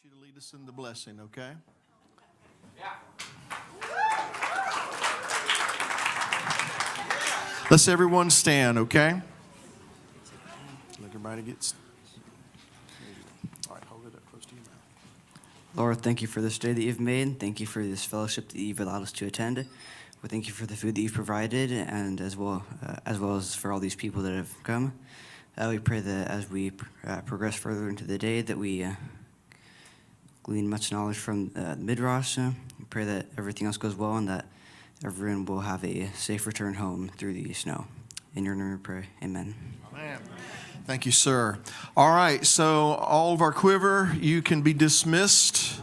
you to lead us in the blessing, okay? Yeah. Let's everyone stand, okay? Let everybody get. All right, hold it up close to your mouth. Lord, thank you for this day that you've made. Thank you for this fellowship that you've allowed us to attend. We thank you for the food that you've provided, and as well as for all these people that have come. We pray that as we progress further into the day, that we glean much knowledge from Midrash. We pray that everything else goes well and that everyone will have a safe return home through the snow. In your name we pray. Amen. Amen. Thank you, sir. All right, so all of our quiver, you can be dismissed.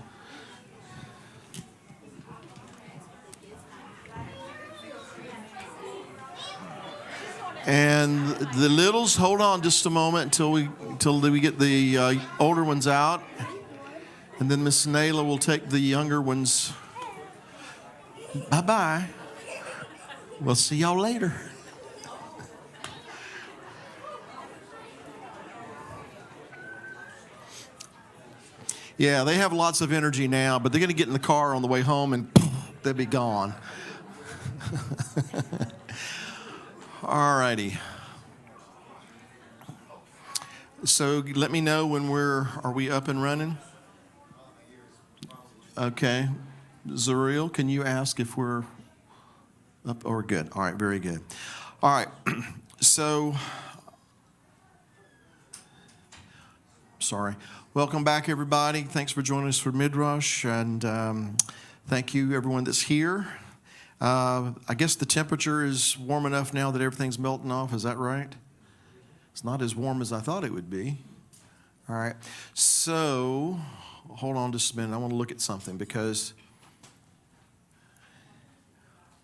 And the littles, hold on just a moment until we get the older ones out. And then Miss Nayla will take the younger ones. Bye-bye. We'll see y'all later. Yeah, they have lots of energy now, but they're going to get in the car on the way home and they'll be gone. All righty. So let me know when are we up and running? Okay. Zuriel, can you ask if we're up or good? All right, very good. All right. So, sorry. Welcome back, everybody. Thanks for joining us for Midrash, and thank you, everyone that's here. I guess the temperature is warm enough now that everything's melting off. Is that right? It's not as warm as I thought it would be. All right. So, hold on just a minute. I want to look at something because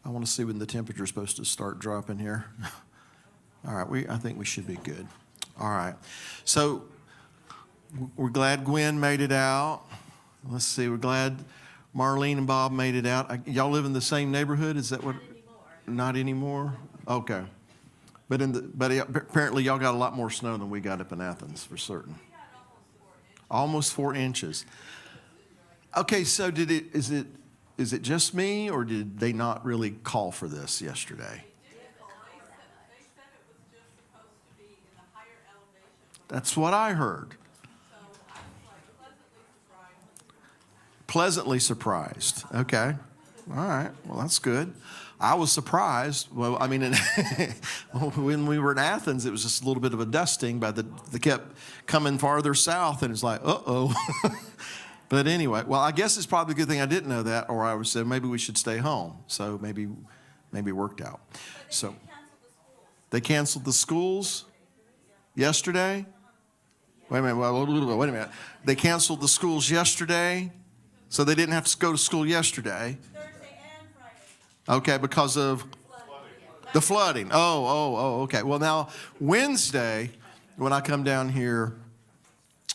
I want to see when the temperature is supposed to start dropping here. All right. I think we should be good. All right. So, we're glad Gwen made it out. Let's see. We're glad Marlene and Bob made it out. Y'all live in the same neighborhood? Is that what? Not anymore. Okay. But apparently y'all got a lot more snow than we got up in Athens for certain. Almost 4 inches. Okay. So is it just me, or did they not really call for this yesterday? They said it was just supposed to be in the higher elevation. That's what I heard. Pleasantly surprised. Okay. All right. Well, that's good. I was surprised. Well, I mean, when we were in Athens, it was just a little bit of a dusting, but they kept coming farther south, and it's like, uh-oh. But anyway, well, I guess it's probably a good thing I didn't know that, or I would say maybe we should stay home. So maybe it worked out. So they canceled the schools yesterday? Wait a minute. They canceled the schools yesterday? So they didn't have to go to school yesterday. Thursday and Friday. Okay, because of the flooding. Oh, okay. Well, now, Wednesday, when I come down here,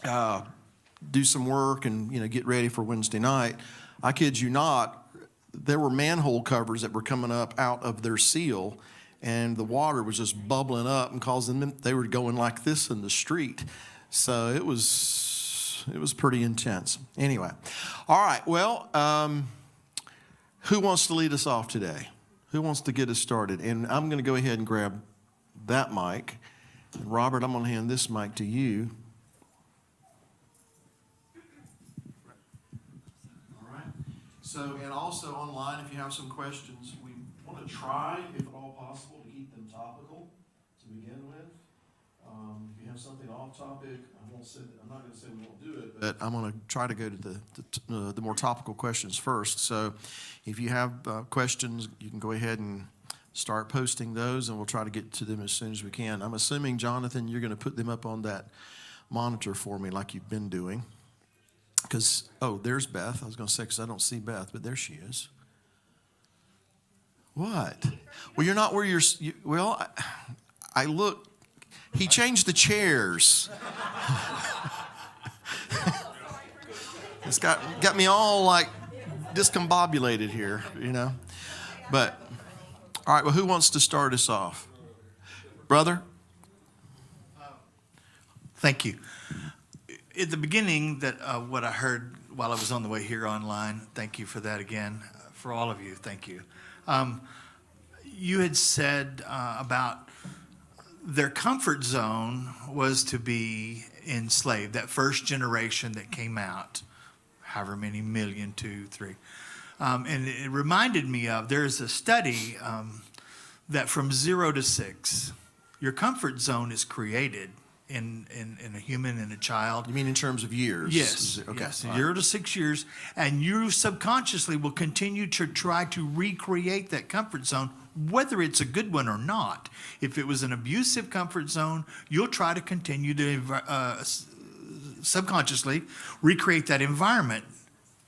do some work and, get ready for Wednesday night, I kid you not, there were manhole covers that were coming up out of their seal, and the water was just bubbling up and causing them, they were going like this in the street. So it was pretty intense. Anyway, all right, well, who wants to lead us off today? Who wants to get us started? And I'm going to go ahead and grab that mic. And Robert, I'm going to hand this mic to you. All right. So, and also online, if you have some questions, we want to try, if at all possible, to keep them topical to begin with. If you have something off topic, I'm not going to say we won't do it, but I'm going to try to go to the more topical questions first. So if you have questions, you can go ahead and start posting those, and we'll try to get to them as soon as we can. I'm assuming, Jonathan, you're going to put them up on that monitor for me like you've been doing. Because, there's Beth. I was going to say, because I don't see Beth, but there she is. What? Well, you're not where I look. He changed the chairs. It's got me all like discombobulated here, But, all right, well, who wants to start us off? Brother? Thank you. at the beginning, that what I heard while I was on the way here online, thank you for that again, for all of you, thank you. You had said about their comfort zone was to be enslaved, that first generation that came out, however many million, 2, 3. And it reminded me of, there's a study that from 0 to 6, your comfort zone is created in a human and a child. You mean in terms of years? Yes. Okay. Yes. All 0 to 6 years, and you subconsciously will continue to try to recreate that comfort zone, whether it's a good one or not. If it was an abusive comfort zone, you'll try to continue to subconsciously recreate that environment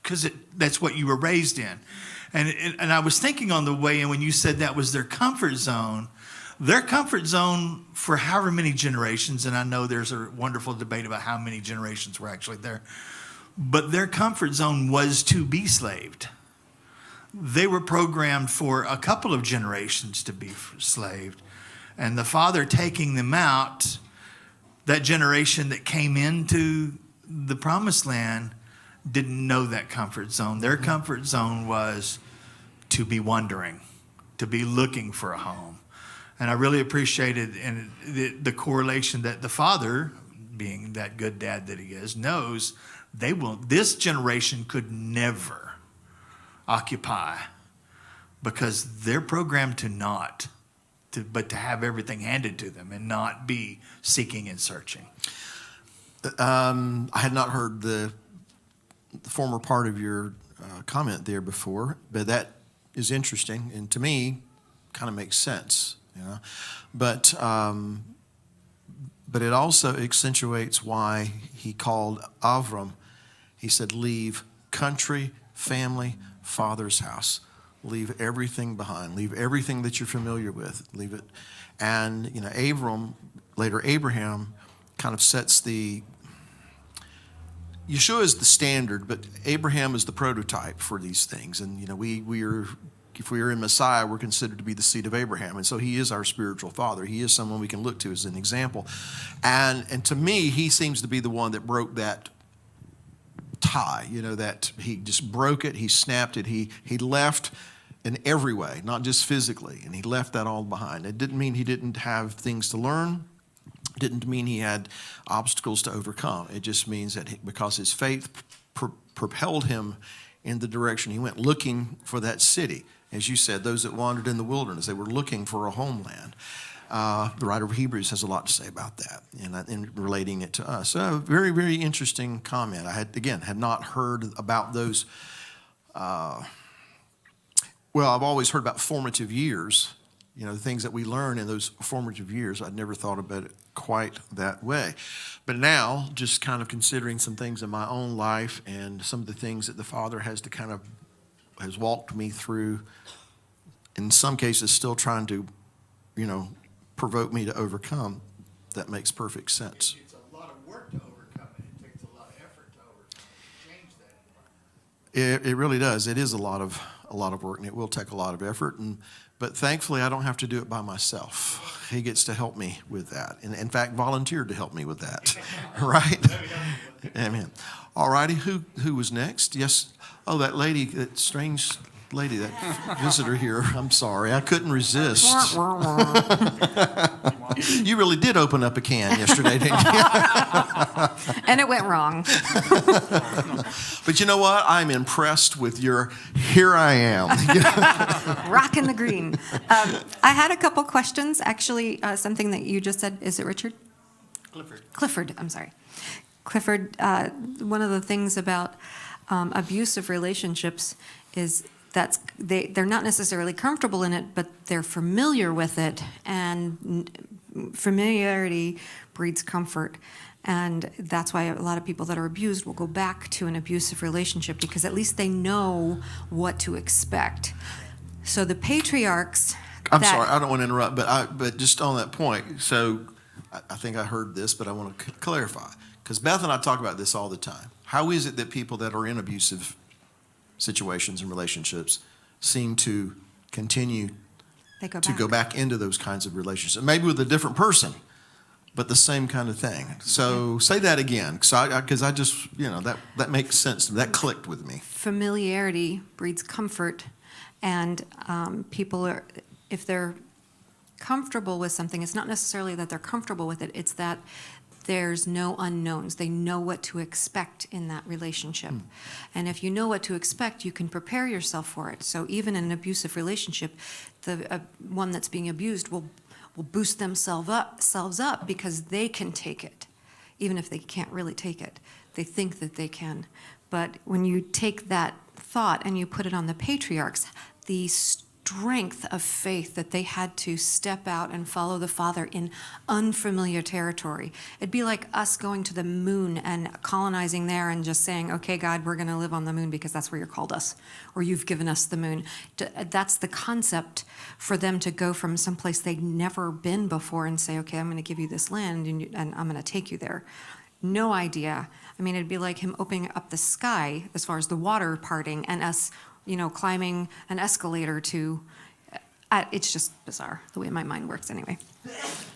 because that's what you were raised in. And I was thinking on the way in when you said that was their comfort zone for however many generations, and I know there's a wonderful debate about how many generations were actually there, but their comfort zone was to be slaved. They were programmed for a couple of generations to be slaved. And the Father taking them out, that generation that came into the promised land didn't know that comfort zone. Their comfort zone was to be wandering, to be looking for a home. And I really appreciated the correlation that the Father, being that good dad that he is, knows this generation could never occupy because they're programmed to not, but to have everything handed to them and not be seeking and searching. I had not heard the former part of your comment there before, but that is interesting, and to me, kind of makes sense, you know. But it also accentuates why he called Avram. He said, "Leave country, family, father's house. Leave everything behind. Leave everything that you're familiar with. Leave it." And you know, Abram, later Abraham, kind of sets the. Yeshua is the standard, but Abraham is the prototype for these things. And you know, we are, if we are in Messiah, we're considered to be the seed of Abraham, and so he is our spiritual father. He is someone we can look to as an example. And to me, he seems to be the one that broke that tie. You know, that he just broke it. He snapped it. He left in every way, not just physically, and he left that all behind. It didn't mean he didn't have things to learn. Didn't mean he had obstacles to overcome. It just means that because his faith propelled him in the direction he went, looking for that city. As you said, those that wandered in the wilderness, they were looking for a homeland. The writer of Hebrews has a lot to say about that and relating it to us. So, very, very interesting comment. I had not heard about those. Well, I've always heard about formative years. You know, the things that we learn in those formative years. I'd never thought about it quite that way. But now, just kind of considering some things in my own life and some of the things that the Father has walked me through, in some cases still trying to, you know, provoke me to overcome, that makes perfect sense. It's a lot of work to overcome it. It takes a lot of effort to overcome it, change that environment. It really does. It is a lot of work, and it will take a lot of effort. But thankfully, I don't have to do it by myself. He gets to help me with that, and in fact, volunteered to help me with that. Right? Amen. All righty. Who was next? Yes. Oh, that lady, that strange lady, that visitor here. I'm sorry, I couldn't resist. You really did open up a can yesterday, didn't you? And it went wrong. But you know what? I'm impressed with your, here I am. Rocking the green. I had a couple questions. Actually, something that you just said. Is it Richard? Clifford, I'm sorry. Clifford, one of the things about abusive relationships is they're not necessarily comfortable in it, but they're familiar with it, and familiarity breeds comfort. And that's why a lot of people that are abused will go back to an abusive relationship, because at least they know what to expect. So the patriarchs. I'm sorry, I don't want to interrupt, but just on that point, so I think I heard this, but I want to clarify, because Beth and I talk about this all the time. How is it that people that are in abusive situations and relationships seem to continue to go back into those kinds of relationships? Maybe with a different person, but the same kind of thing. So say that again, because I just, that makes sense. That clicked with me. Familiarity breeds comfort, and people are, if they're comfortable with something, it's not necessarily that they're comfortable with it, it's that there's no unknowns. They know what to expect in that relationship. And if you know what to expect, you can prepare yourself for it. So even in an abusive relationship, the one that's being abused will boost themselves up because they can take it, even if they can't really take it. They think that they can. But when you take that thought and you put it on the patriarchs, the strength of faith that they had to step out and follow the Father in unfamiliar territory. It'd be like us going to the moon and colonizing there and just saying, okay, God, we're going to live on the moon because that's where you called us, or you've given us the moon. That's the concept for them to go from someplace they'd never been before and say, okay, I'm going to give you this land and I'm going to take you there. No idea. I mean, it'd be like him opening up the sky as far as the water parting and us climbing an escalator to, it's just bizarre the way my mind works anyway.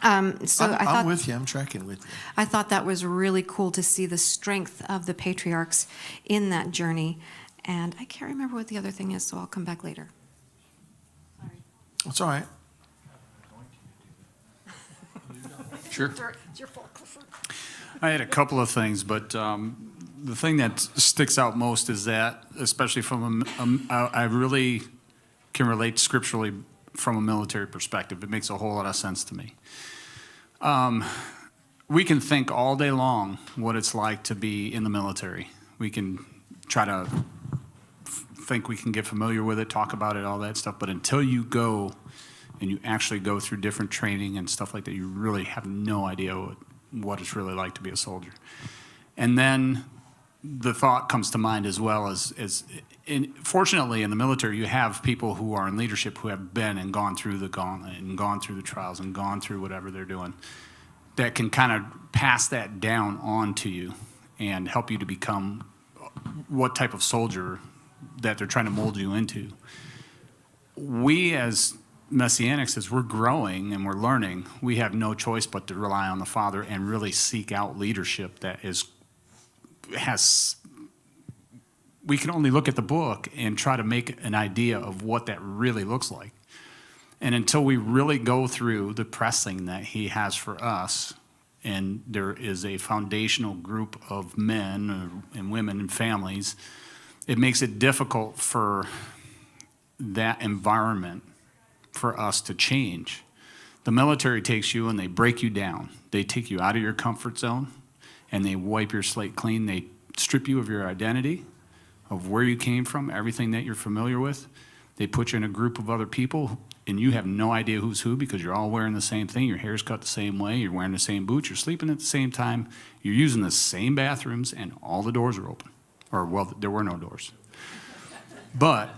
I'm with you. I'm tracking with you. I thought that was really cool to see the strength of the patriarchs in that journey. And I can't remember what the other thing is, so I'll come back later. Sorry. It's all right. Sure. It's your fault, Clifford. I had a couple of things, but the thing that sticks out most is that, especially I really can relate scripturally from a military perspective. It makes a whole lot of sense to me. We can think all day long what it's like to be in the military. We can try to think we can get familiar with it, talk about it, all that stuff, but until you go and you actually go through different training and stuff like that, you really have no idea what it's really like to be a soldier. And then the thought comes to mind as well fortunately in the military you have people who are in leadership who have been and gone through the gauntlet and gone through the trials and gone through whatever they're doing that can kind of pass that down on to you and help you to become what type of soldier that they're trying to mold you into. We as Messianics, as we're growing and we're learning, we have no choice but to rely on the Father and really seek out leadership that we can only look at the book and try to make an idea of what that really looks like. And until we really go through the pressing that he has for us, and there is a foundational group of men and women and families, it makes it difficult for that environment for us to change. The military takes you and they break you down. They take you out of your comfort zone and they wipe your slate clean. They strip you of your identity, of where you came from, everything that you're familiar with. They put you in a group of other people and you have no idea who's who because you're all wearing the same thing. Your hair's cut the same way. You're wearing the same boots. You're sleeping at the same time. You're using the same bathrooms and all the doors are open. Or, well, there were no doors. But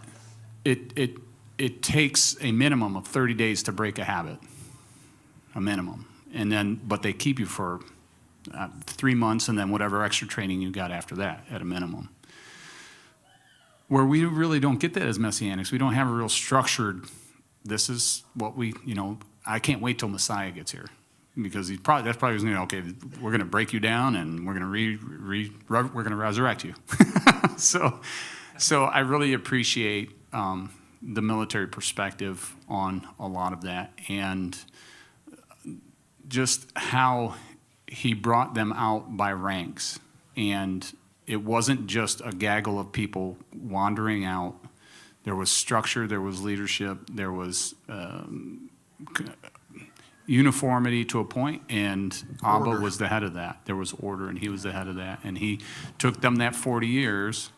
it takes a minimum of 30 days to break a habit, a minimum. But they keep you for 3 months and then whatever extra training you got after that at a minimum. Where we really don't get that as Messianics, we don't have a real structured, this is what I can't wait till Messiah gets here. Because that's probably going to, okay, we're going to break you down and we're going to resurrect you. So I really appreciate the military perspective on a lot of that and just how he brought them out by ranks. And it wasn't just a gaggle of people wandering out. There was structure, there was leadership, there was uniformity to a point, and Abba was the head of that. There was order, and he was the head of that. And he took them that 40 years.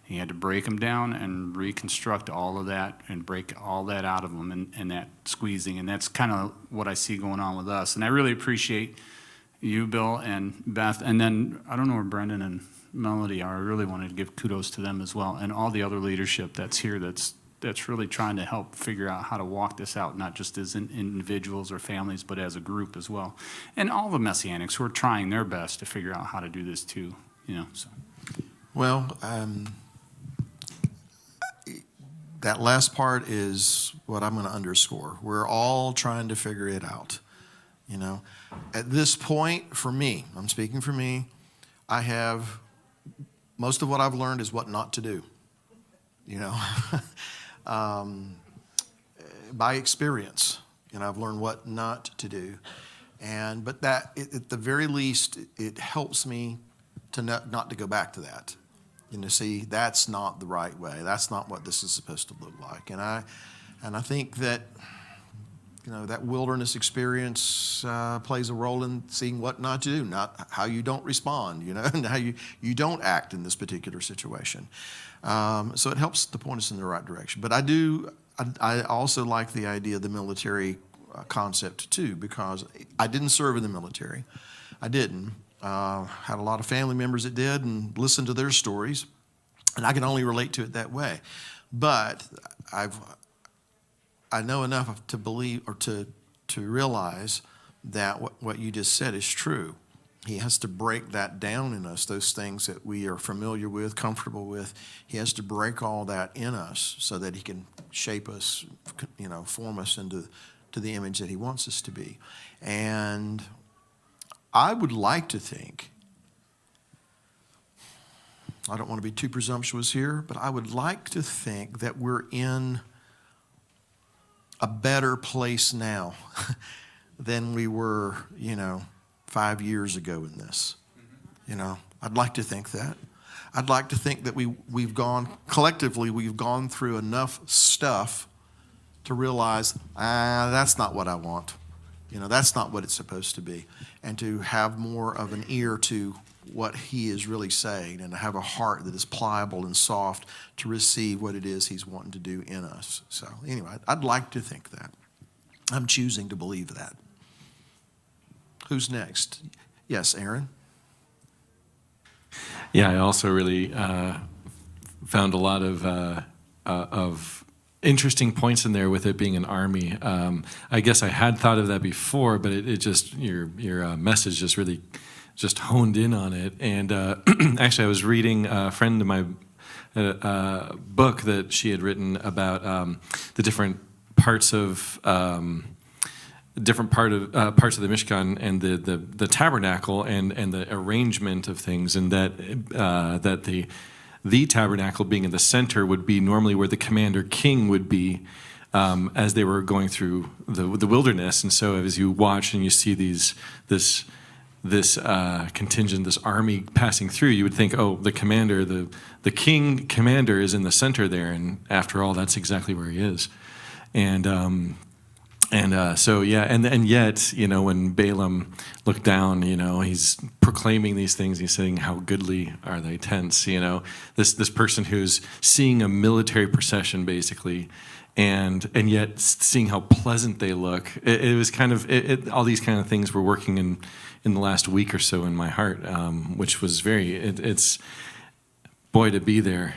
He had to break them down and reconstruct all of that and break all that out of them and that squeezing. And that's kind of what I see going on with us. And I really appreciate you, Bill, and Beth. And then I don't know where Brendan and Melody are. I really wanted to give kudos to them as well. And all the other leadership that's here that's really trying to help figure out how to walk this out, not just as individuals or families, but as a group as well. And all the Messianics who are trying their best to figure out how to do this too, so. Well, that last part is what I'm going to underscore. We're all trying to figure it out. You know, at this point, for me, I'm speaking for me, I have, most of what I've learned is what not to do, you know, by experience. You know, I've learned what not to do. But that, at the very least, it helps me to not to go back to that. You know, see, that's not the right way. That's not what this is supposed to look like. And I think that, you know, that wilderness experience plays a role in seeing what not to do, not how you don't respond, you know, and how you don't act in this particular situation. So it helps to point us in the right direction. But I also like the idea of the military concept too, because I didn't serve in the military. I didn't. Had a lot of family members that did, and listened to their stories, and I can only relate to it that way. But I know enough to believe, or to realize that what you just said is true. He has to break that down in us, those things that we are familiar with, comfortable with. He has to break all that in us so that he can shape us, you know, form us into the image that he wants us to be. And I would like to think, I don't want to be too presumptuous here, but I would like to think that we're in a better place now than we were, you know, 5 years ago in this. You know, I'd like to think that. I'd like to think that we've gone through enough stuff to realize, that's not what I want. You know, that's not what it's supposed to be. And to have more of an ear to what he is really saying, and to have a heart that is pliable and soft to receive what it is he's wanting to do in us. So anyway, I'd like to think that. I'm choosing to believe that. Who's next? Yes, Aaron? Yeah, I also really found a lot of interesting points in there with it being an army. I guess I had thought of that before, but it just, your message just really just honed in on it. And actually, I was reading a friend of my book that she had written about the different parts of parts of the Mishkan and the tabernacle and the arrangement of things, and that the tabernacle being in the center would be normally where the commander king would be as they were going through the wilderness. And so as you watch and you see this contingent, this army passing through, you would think, oh, the commander, the king commander is in the center there, and after all, that's exactly where he is. So yeah, and yet, you know, when Balaam looked down, you know, he's proclaiming these things. He's saying, "How goodly are thy tents?" You know, this person who's seeing a military procession, basically, and yet seeing how pleasant they look. It was kind of all these kind of things were working in the last week or so in my heart, which was very. It's boy, to be there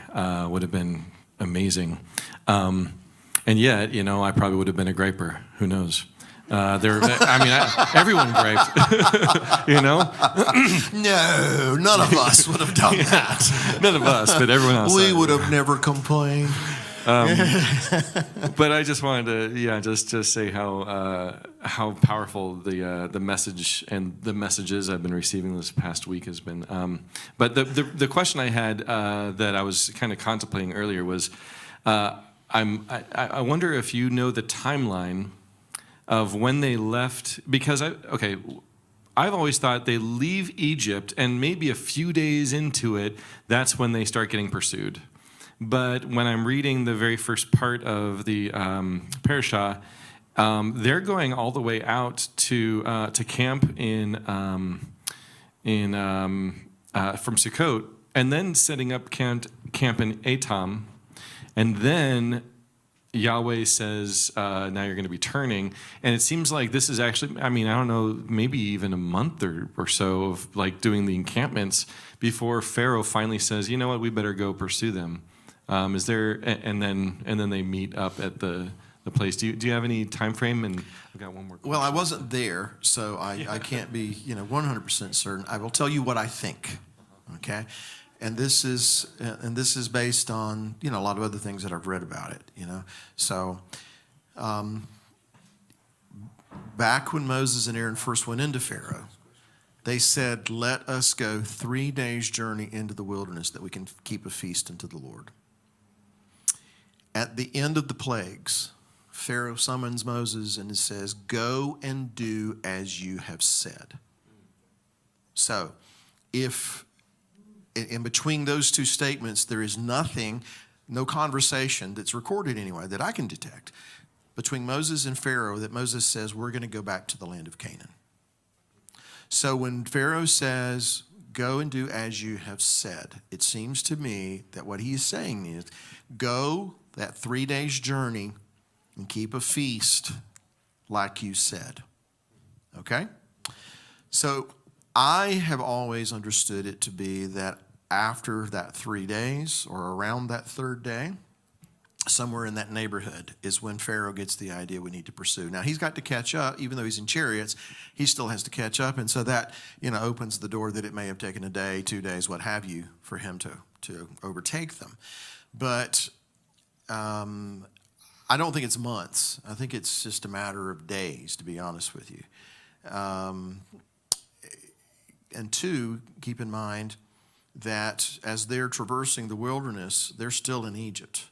would have been amazing. And yet, you know, I probably would have been a griper. Who knows? Everyone griped, you know? No, none of us would have done that. None of us, but everyone else. We would have never complained. But I just wanted to, just say how powerful the message and the messages I've been receiving this past week has been. But the question I had that I was kind of contemplating earlier was, I wonder if you know the timeline of when they left, because I've always thought they leave Egypt and maybe a few days into it, that's when they start getting pursued. But when I'm reading the very first part of the parashah, they're going all the way out to camp from Sukkot, and then setting up camp in Etam. And then Yahweh says, now you're going to be turning. And it seems like this is actually, I don't know, maybe even a month or so of like doing the encampments before Pharaoh finally says, you know what, we better go pursue them. Is there, and then they meet up at the place. Do you have any time frame? And I've got one more question. Well, I wasn't there, so I can't be 100% certain. I will tell you what I think, okay? And this is based on a lot of other things that I've read about it. So back when Moses and Aaron first went into Pharaoh, they said, let us go 3 days' journey into the wilderness that we can keep a feast unto the Lord. At the end of the plagues, Pharaoh summons Moses and it says, go and do as you have said. So, if in between those two statements, there is nothing, no conversation that's recorded anyway that I can detect between Moses and Pharaoh that Moses says, we're going to go back to the land of Canaan. So when Pharaoh says, go and do as you have said, it seems to me that what he is saying is, go that 3 days journey and keep a feast like you said. Okay? So I have always understood it to be that after that 3 days or around that third day, somewhere in that neighborhood is when Pharaoh gets the idea we need to pursue. Now, he's got to catch up. Even though he's in chariots, he still has to catch up. And so that, opens the door that it may have taken a day, 2 days, what have you, for him to overtake them. But I don't think it's months. I think it's just a matter of days, to be honest with you. And two, keep in mind that as they're traversing the wilderness, they're still in Egypt.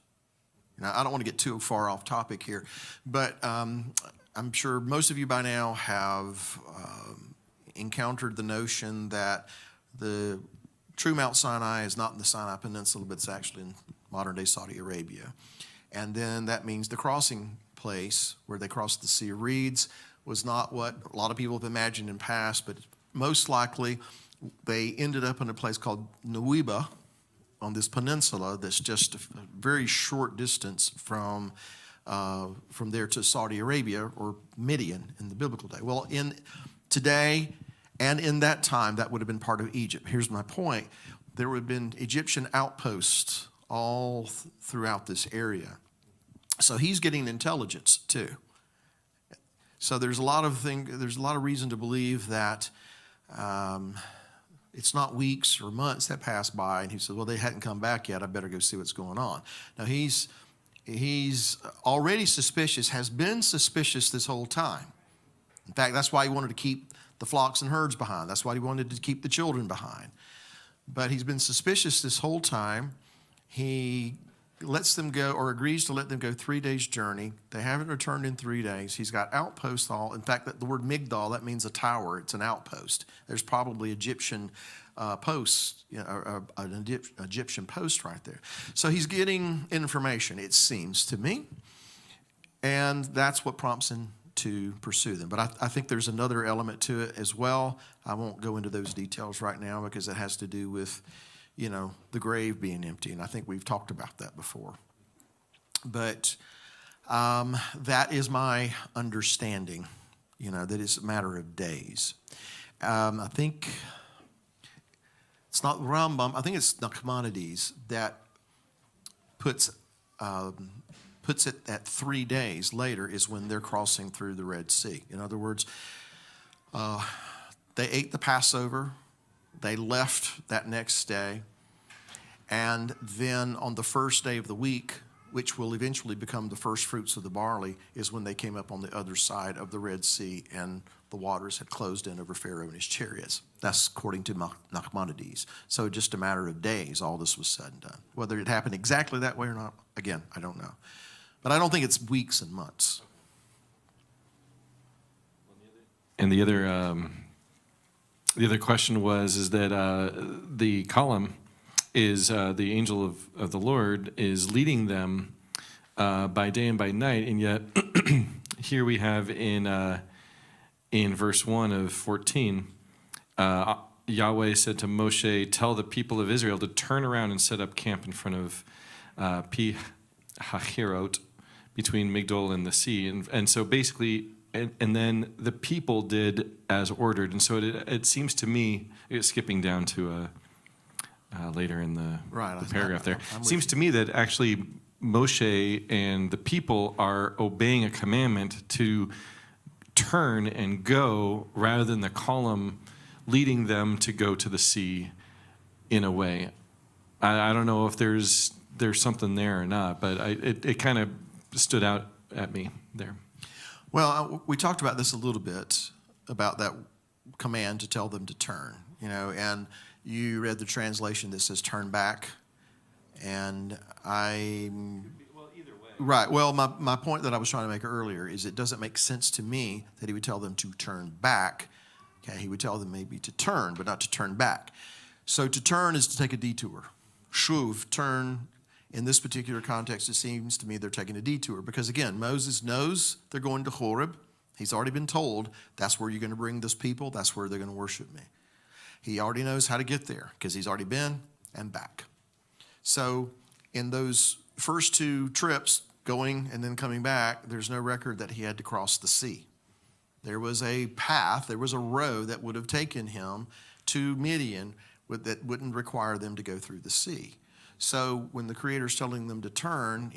Now, I don't want to get too far off topic here, but I'm sure most of you by now have encountered the notion that the true Mount Sinai is not in the Sinai Peninsula, but it's actually in modern-day Saudi Arabia. And then that means the crossing place where they crossed the Sea of Reeds was not what a lot of people have imagined in past, but most likely they ended up in a place called Nuweiba on this peninsula that's just a very short distance from there to Saudi Arabia or Midian in the biblical day. Well, in today and in that time, that would have been part of Egypt. Here's my point. There would have been Egyptian outposts all throughout this area. So he's getting intelligence too. So there's a lot of reason to believe that it's not weeks or months that pass by, and he says, well, they hadn't come back yet. I better go see what's going on. Now, he's already suspicious, has been suspicious this whole time. In fact, that's why he wanted to keep the flocks and herds behind. That's why he wanted to keep the children behind. But he's been suspicious this whole time. He lets them go, or agrees to let them go 3 days' journey. They haven't returned in 3 days. He's got outposts all. In fact, the word migdal, that means a tower. It's an outpost. There's probably Egyptian posts, an Egyptian post right there. So he's getting information, it seems to me, and that's what prompts him to pursue them. But I think there's another element to it as well. I won't go into those details right now because it has to do with the grave being empty, and I think we've talked about that before. But that is my understanding, that it's a matter of days. I think it's not Rambam, I think it's Nachmanides that puts it at 3 days later is when they're crossing through the Red Sea. In other words, they ate the Passover. They left that next day, and then on the first day of the week, which will eventually become the first fruits of the barley, is when they came up on the other side of the Red Sea, and the waters had closed in over Pharaoh and his chariots. That's according to Nachmanides. So just a matter of days, all this was said and done. Whether it happened exactly that way or not, again, I don't know. But I don't think it's weeks and months. And the other question is that the column is the angel of the Lord is leading them by day and by night, and yet here we have in verse 1 of 14, Yahweh said to Moshe, "Tell the people of Israel to turn around and set up camp in front of Pi Hahirot, between Migdol and the sea," and so basically. And then the people did as ordered. And so it seems to me, skipping down to later in the paragraph there, it seems to me that actually Moshe and the people are obeying a commandment to turn and go rather than the column leading them to go to the sea in a way. I don't know if there's something there or not, but it kind of stood out at me there. Well, we talked about this a little bit, about that command to tell them to turn, and you read the translation that says turn back, and right. Well, my point that I was trying to make earlier is it doesn't make sense to me that he would tell them to turn back. Okay, he would tell them maybe to turn, but not to turn back. So to turn is to take a detour. Shuv, turn. In this particular context, it seems to me they're taking a detour because, again, Moses knows they're going to Horeb. He's already been told that's where you're going to bring this people. That's where they're going to worship me. He already knows how to get there because he's already been and back. So in those first 2 trips, going and then coming back, there's no record that he had to cross the sea. There was a path, there was a road that would have taken him to Midian that wouldn't require them to go through the sea. So when the Creator's telling them to turn,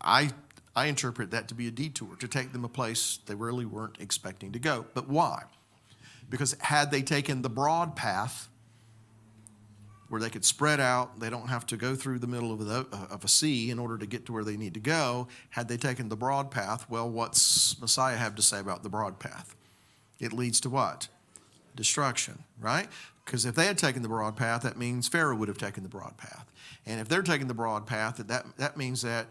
I interpret that to be a detour, to take them a place they really weren't expecting to go. But why? Because had they taken the broad path, where they could spread out, they don't have to go through the middle of a sea in order to get to where they need to go. Had they taken the broad path, well, what's Messiah have to say about the broad path? It leads to what? Destruction, right? Because if they had taken the broad path, that means Pharaoh would have taken the broad path. And if they're taking the broad path, that means that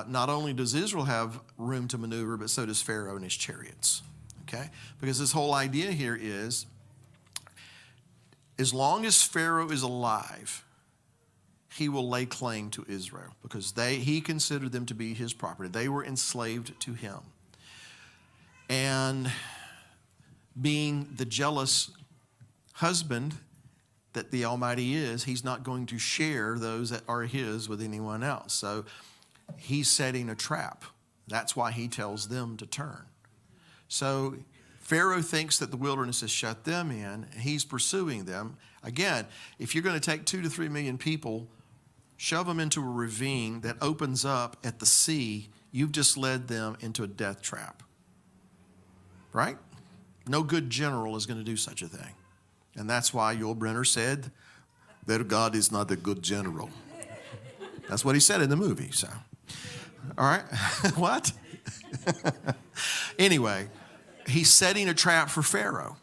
not only does Israel have room to maneuver, but so does Pharaoh and his chariots, okay? Because this whole idea here is, as long as Pharaoh is alive, he will lay claim to Israel because he considered them to be his property. They were enslaved to him. And being the jealous husband that the Almighty is, he's not going to share those that are his with anyone else. So he's setting a trap. That's why he tells them to turn. So Pharaoh thinks that the wilderness has shut them in. He's pursuing them. Again, if you're going to take 2 to 3 million people, shove them into a ravine that opens up at the sea, you've just led them into a death trap. Right? No good general is going to do such a thing. And that's why Yul Brynner said that God is not a good general. That's what he said in the movie. So, all right. What? Anyway, he's setting a trap for Pharaoh.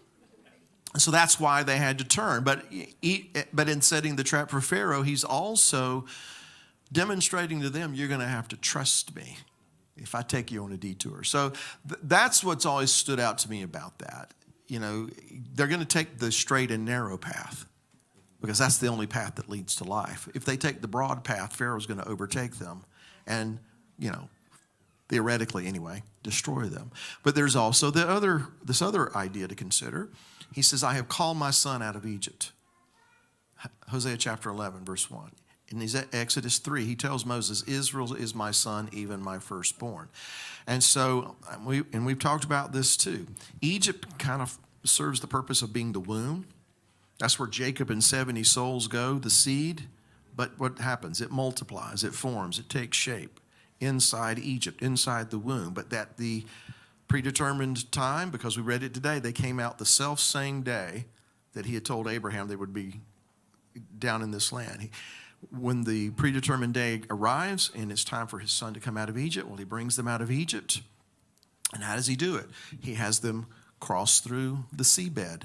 So that's why they had to turn. But in setting the trap for Pharaoh, he's also demonstrating to them, you're going to have to trust me if I take you on a detour. So that's what's always stood out to me about that. They're going to take the straight and narrow path because that's the only path that leads to life. If they take the broad path, Pharaoh's going to overtake them and, theoretically anyway, destroy them. But there's also this other idea to consider. He says, I have called my son out of Egypt. Hosea chapter 11, verse 1. In Exodus 3, he tells Moses, Israel is my son, even my firstborn. And so, we've talked about this too. Egypt kind of serves the purpose of being the womb. That's where Jacob and 70 souls go, the seed. But what happens? It multiplies, it forms, it takes shape inside Egypt, inside the womb. But that the predetermined time, because we read it today, they came out the self-same day that he had told Abraham they would be down in this land. When the predetermined day arrives and it's time for his son to come out of Egypt, well, he brings them out of Egypt. And how does he do it? He has them cross through the seabed.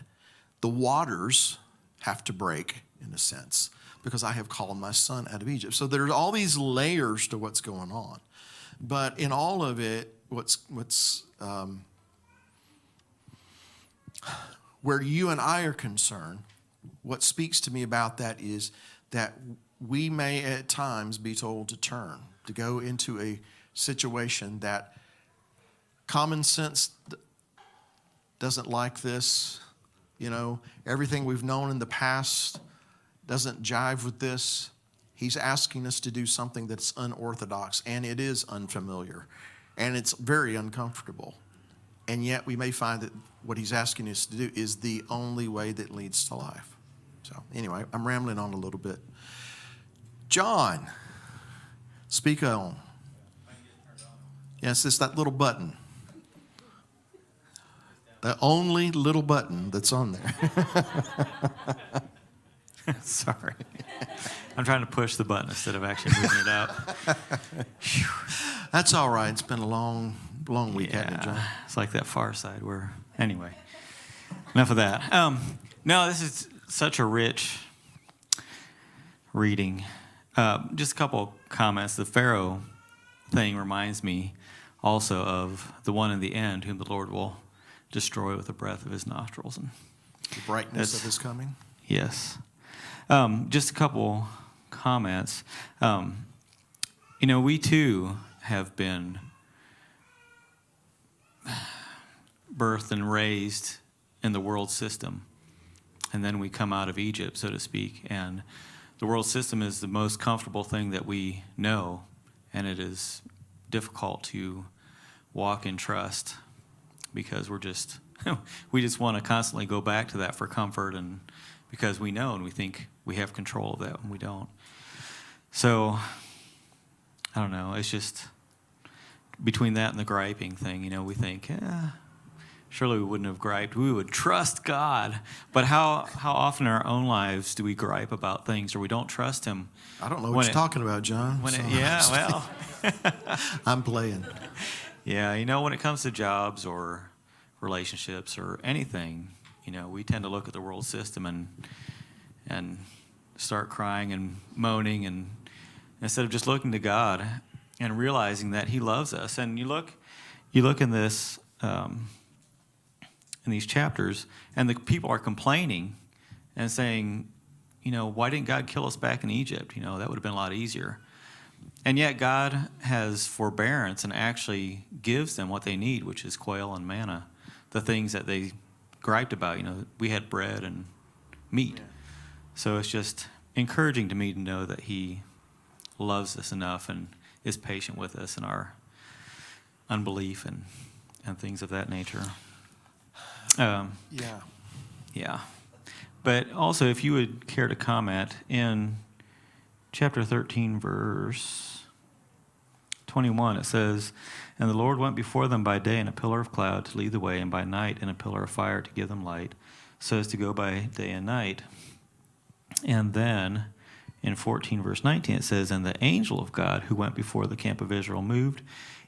The waters have to break, in a sense, because I have called my son out of Egypt. So there's all these layers to what's going on. But in all of it, where you and I are concerned, what speaks to me about that is that we may at times be told to turn, to go into a situation that common sense doesn't like this. Everything we've known in the past doesn't jive with this. He's asking us to do something that's unorthodox, and it is unfamiliar, and it's very uncomfortable. And yet we may find that what he's asking us to do is the only way that leads to life. So anyway, I'm rambling on a little bit. John, speak on. Yes, it's that little button. The only little button that's on there. Sorry. I'm trying to push the button instead of actually moving it up. That's all right. It's been a long long week, hasn't it, John? It's like that Far Side where, anyway, enough of that. No, this is such a rich reading. Just a couple comments. The Pharaoh thing reminds me also of the one in the end whom the Lord will destroy with the breath of his nostrils. And The brightness of his coming. yes. Just a couple comments. We too have been birthed and raised in the world system. And then we come out of Egypt, so to speak. And the world system is the most comfortable thing that we know. And it is difficult to walk in trust because we just want to constantly go back to that for comfort, and because we know and we think we have control of that when we don't. So, I don't know, it's just between that and the griping thing, we think, surely we wouldn't have griped. We would trust God. But how often in our own lives do we gripe about things or we don't trust him? I don't know what you're talking about, John. I'm playing. Yeah, when it comes to jobs or relationships or anything, we tend to look at the world system and start crying and moaning, and instead of just looking to God and realizing that he loves us. And you look in this in these chapters, and the people are complaining and saying, why didn't God kill us back in Egypt? That would have been a lot easier. And yet God has forbearance and actually gives them what they need, which is quail and manna, the things that they griped about. We had bread and meat. Yeah. So it's just encouraging to me to know that he loves us enough and is patient with us in our unbelief and things of that nature. Yeah. But also, if you would care to comment, in chapter 13, verse 21, it says, "And the Lord went before them by day in a pillar of cloud to lead the way, and by night in a pillar of fire to give them light, so as to go by day and night." And then in 14, verse 19, it says, "And the angel of God who went before the camp of Israel moved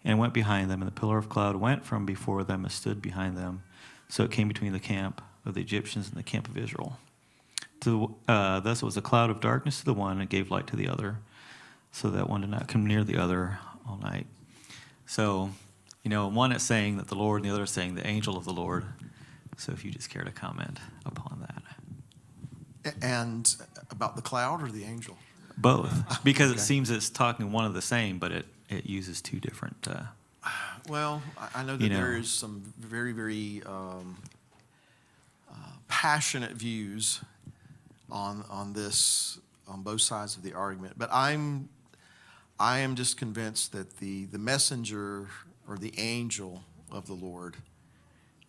and went behind them, and the pillar of cloud went from before them and stood behind them. So it came between the camp of the Egyptians and the camp of Israel. Thus it was a cloud of darkness to the one and gave light to the other, so that one did not come near the other all night." So, one is saying that the Lord, and the other is saying the angel of the Lord. So if you just care to comment upon that. And about the cloud or the angel? Both, because Okay. it seems it's talking one of the same, but it uses two different. Well, I know that there is some very, very passionate views on this on both sides of the argument, but I am just convinced that the messenger or the angel of the Lord,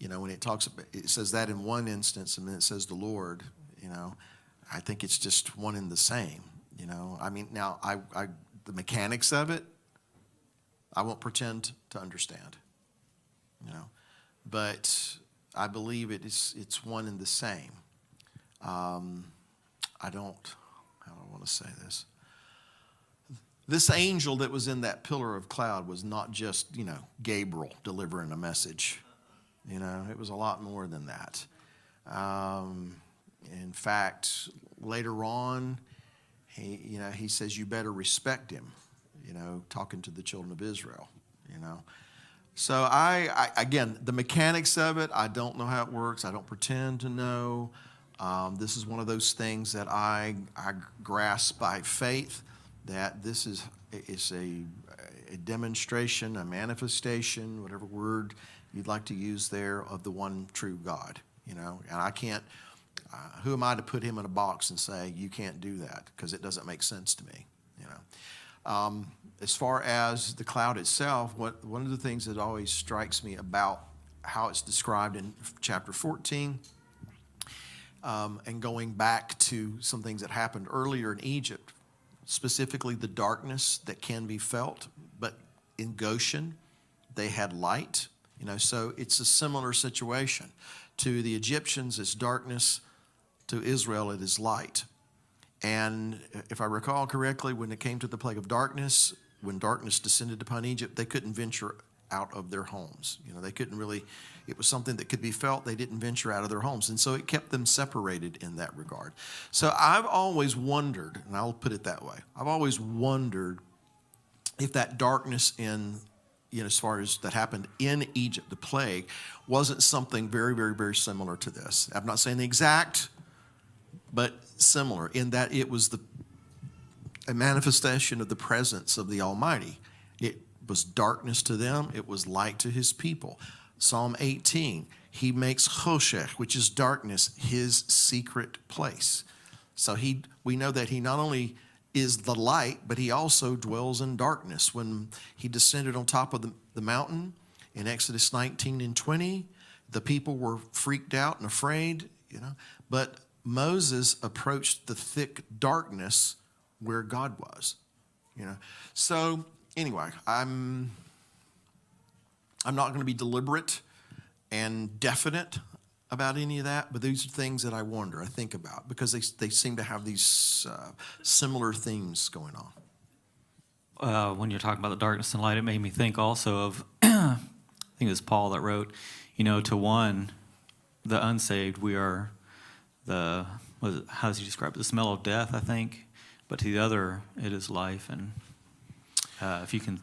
when it says that in one instance, and then it says the Lord, I think it's just one and the same. Now the mechanics of it, I won't pretend to understand, but I believe it's one and the same. How do I want to say this? This angel that was in that pillar of cloud was not just, Gabriel delivering a message. It was a lot more than that. In fact, later on, he says, you better respect him, talking to the children of Israel, So again, the mechanics of it, I don't know how it works. I don't pretend to know. This is one of those things that I grasp by faith, that this is a demonstration, a manifestation, whatever word you'd like to use there, of the one true God, and I can't, who am I to put him in a box and say, you can't do that, because it doesn't make sense to me, As far as the cloud itself, one of the things that always strikes me about how it's described in chapter 14, and going back to some things that happened earlier in Egypt, specifically the darkness that can be felt, but in Goshen, they had light, so it's a similar situation. To the Egyptians, it's darkness. To Israel, it is light. And if I recall correctly, when it came to the plague of darkness, when darkness descended upon Egypt, they couldn't venture out of their homes. They couldn't really, it was something that could be felt. They didn't venture out of their homes. And so it kept them separated in that regard. So I've always wondered, and I'll put it that way, I've always wondered if that darkness as far as that happened in Egypt, the plague, wasn't something very, very, very similar to this. I'm not saying the exact, but similar in that it was a manifestation of the presence of the Almighty. It was darkness to them. It was light to his people. Psalm 18, he makes Choshech, which is darkness, his secret place. So we know that he not only is the light, but he also dwells in darkness. When he descended on top of the mountain in Exodus 19 and 20, the people were freaked out and afraid, but Moses approached the thick darkness where God was, So anyway, I'm not going to be deliberate and definite about any of that, but these are things that I think about, because they seem to have these similar themes going on. When you're talking about the darkness and light, it made me think also of, I think it was Paul that wrote, to one, the unsaved, we are how does he describe it? The smell of death, I think. But to the other, it is life. And if you can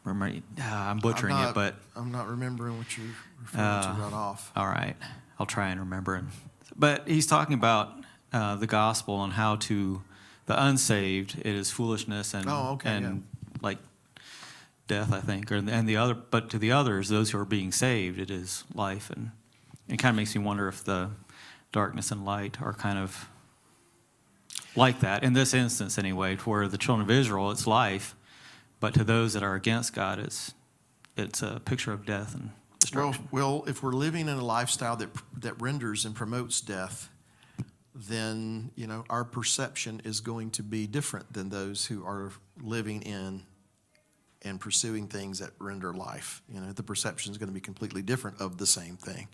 remember, I'm butchering it, but I'm not remembering what you're referring to right off. All right, I'll try and remember. But he's talking about the gospel and how to the unsaved, it is foolishness and like death, I think, and the other. But to the others, those who are being saved, it is life, and it kind of makes me wonder if the darkness and light are kind of like that in this instance, anyway, where the children of Israel, it's life, but to those that are against God, it's a picture of death and destruction. Well, if we're living in a lifestyle that renders and promotes death, then our perception is going to be different than those who are living in and pursuing things that render life. The perception is going to be completely different of the same thing.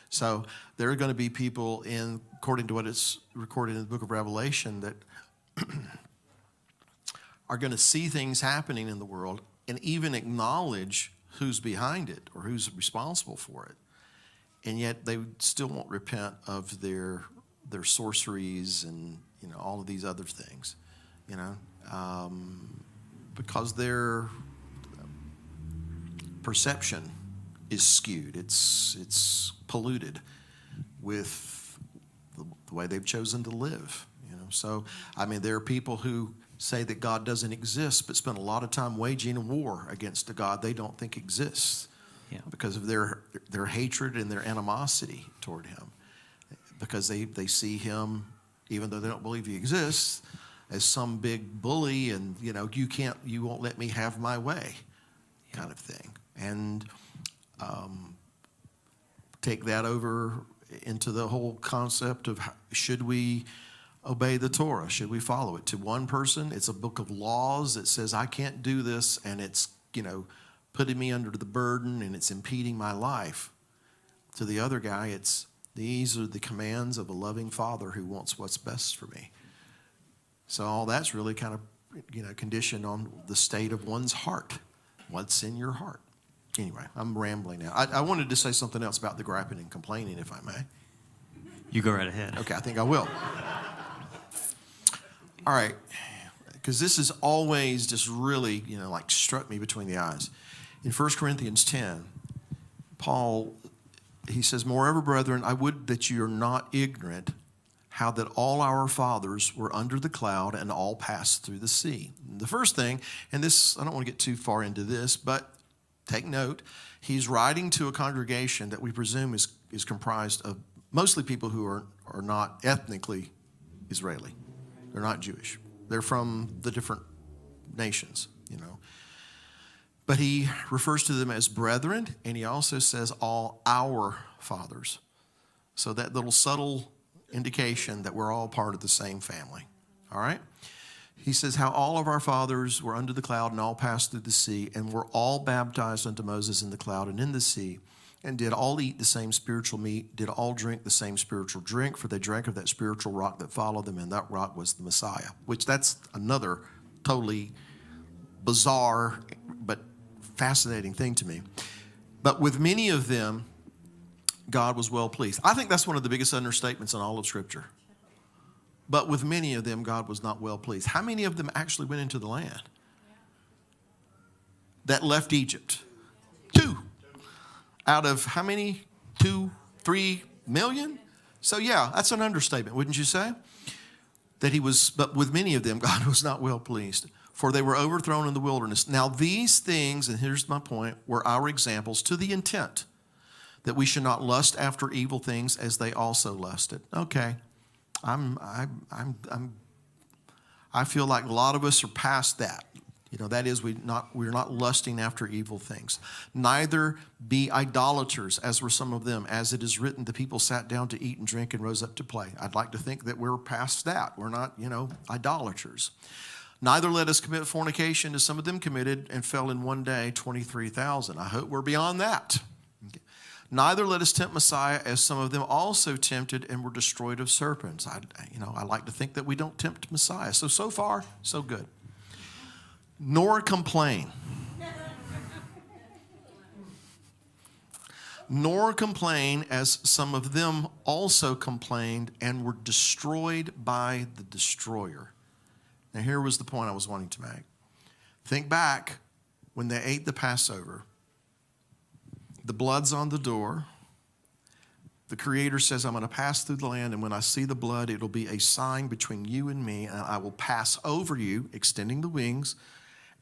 So there are going to be people, according to what is recorded in the book of Revelation, that are going to see things happening in the world and even acknowledge who's behind it or who's responsible for it. And yet they still won't repent of their sorceries and all of these other things, because their perception is skewed. It's polluted with the way they've chosen to live. So there are people who say that God doesn't exist, but spend a lot of time waging a war against a God they don't think exists, because of their hatred and their animosity toward him, because they see him, even though they don't believe he exists, as some big bully, and you won't let me have my way, kind of thing, and take that over into the whole concept of should we obey the Torah? Should we follow it? To one person, it's a book of laws that says I can't do this, and it's putting me under the burden and it's impeding my life. To the other guy, these are the commands of a loving Father who wants what's best for me. So all that's really kind of conditioned on the state of one's heart. What's in your heart? Anyway, I'm rambling now. I wanted to say something else about the griping and complaining, if I may. You go right ahead. Okay, I think I will. All right, because this has always just really, struck me between the eyes. In 1 Corinthians 10, Paul, he says, "Moreover, brethren, I would that you are not ignorant how that all our fathers were under the cloud and all passed through the sea." And the first thing, and this, I don't want to get too far into this, but take note, he's writing to a congregation that we presume is comprised of mostly people who are not ethnically Israeli. They're not Jewish. They're from the different nations, But he refers to them as brethren, and he also says all our fathers. So that little subtle indication that we're all part of the same family. All right? He says how all of our fathers were under the cloud and all passed through the sea, and were all baptized unto Moses in the cloud and in the sea, and did all eat the same spiritual meat, did all drink the same spiritual drink, for they drank of that spiritual rock that followed them, and that rock was the Messiah. Which that's another totally bizarre but fascinating thing to me. But with many of them, God was well pleased. I think that's one of the biggest understatements in all of Scripture. But with many of them, God was not well pleased. How many of them actually went into the land that left Egypt? 2. Out of how many? 2, 3 million? So yeah, that's an understatement, wouldn't you say? But with many of them, God was not well pleased, for they were overthrown in the wilderness. Now these things, and here's my point, were our examples to the intent that we should not lust after evil things as they also lusted. Okay, I feel like a lot of us are past that. That is, we're not lusting after evil things. Neither be idolaters, as were some of them. As it is written, the people sat down to eat and drink and rose up to play. I'd like to think that we're past that. We're not, idolaters. Neither let us commit fornication, as some of them committed and fell in one day 23,000. I hope we're beyond that. Okay. Neither let us tempt Messiah, as some of them also tempted and were destroyed of serpents. I like to think that we don't tempt Messiah. So far, so good. Nor complain. Nor complain, as some of them also complained and were destroyed by the destroyer. Now here was the point I was wanting to make. Think back when they ate the Passover. The blood's on the door. The Creator says, I'm going to pass through the land, and when I see the blood, it'll be a sign between you and me, and I will pass over you, extending the wings,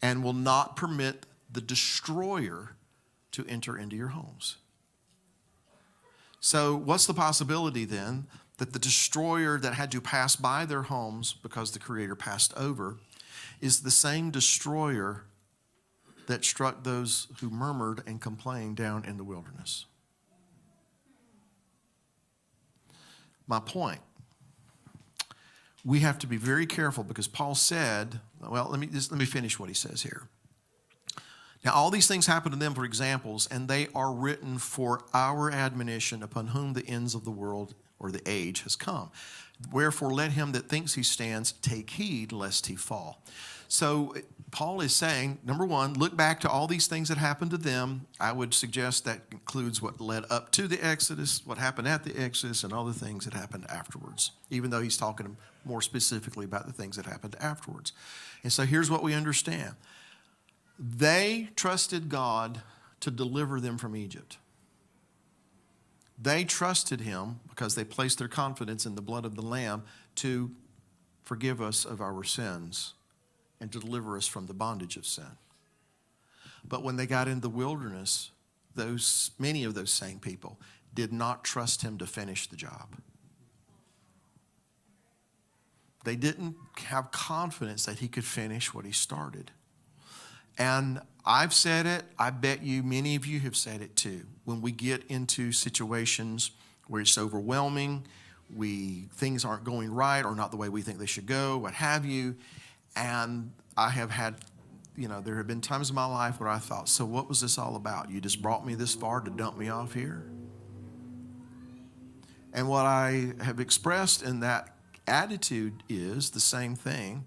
and will not permit the destroyer to enter into your homes. So what's the possibility then that the destroyer that had to pass by their homes because the Creator passed over is the same destroyer that struck those who murmured and complained down in the wilderness? My point, we have to be very careful because Paul said, well, let me finish what he says here. Now, all these things happen to them for examples, and they are written for our admonition, upon whom the ends of the world or the age has come. Wherefore, let him that thinks he stands take heed lest he fall. So Paul is saying, number one, look back to all these things that happened to them. I would suggest that includes what led up to the Exodus, what happened at the Exodus, and all the things that happened afterwards, even though he's talking more specifically about the things that happened afterwards. And so here's what we understand. They trusted God to deliver them from Egypt. They trusted him because they placed their confidence in the blood of the Lamb to forgive us of our sins and to deliver us from the bondage of sin. But when they got in the wilderness, many of those same people did not trust him to finish the job. They didn't have confidence that he could finish what he started. And I've said it, I bet you many of you have said it too. When we get into situations where it's overwhelming, things aren't going right or not the way we think they should go, what have you. And I have had, there have been times in my life where I thought, so what was this all about? You just brought me this far to dump me off here? And what I have expressed in that attitude is the same thing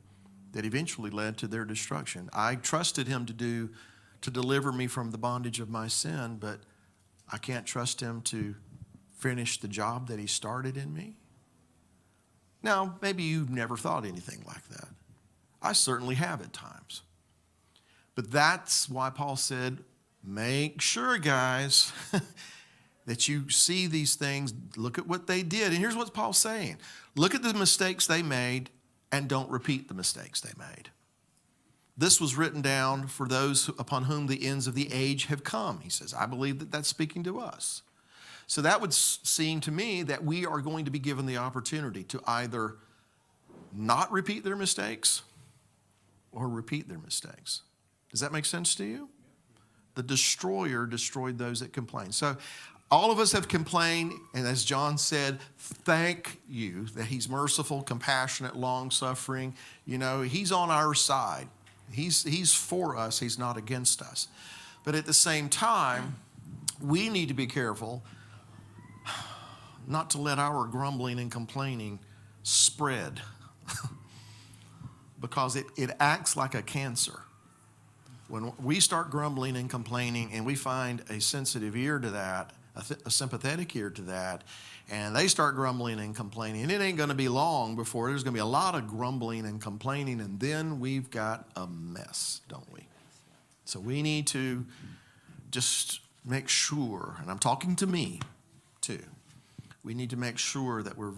that eventually led to their destruction. I trusted him to deliver me from the bondage of my sin, but I can't trust him to finish the job that he started in me. Now, maybe you've never thought anything like that. I certainly have at times. But that's why Paul said, make sure, guys, that you see these things, look at what they did. And here's what Paul's saying. Look at the mistakes they made and don't repeat the mistakes they made. This was written down for those upon whom the ends of the age have come. He says, I believe that that's speaking to us. So that would seem to me that we are going to be given the opportunity to either not repeat their mistakes or repeat their mistakes. Does that make sense to you? The destroyer destroyed those that complained. So all of us have complained, and as John said, thank you that he's merciful, compassionate, long-suffering. He's on our side. He's for us. He's not against us. But at the same time, we need to be careful not to let our grumbling and complaining spread because it acts like a cancer. When we start grumbling and complaining and we find a sensitive ear to that, a sympathetic ear to that, and they start grumbling and complaining, and it ain't going to be long before there's going to be a lot of grumbling and complaining, and then we've got a mess, don't we? So we need to just make sure, and I'm talking to me too, we need to make sure that we're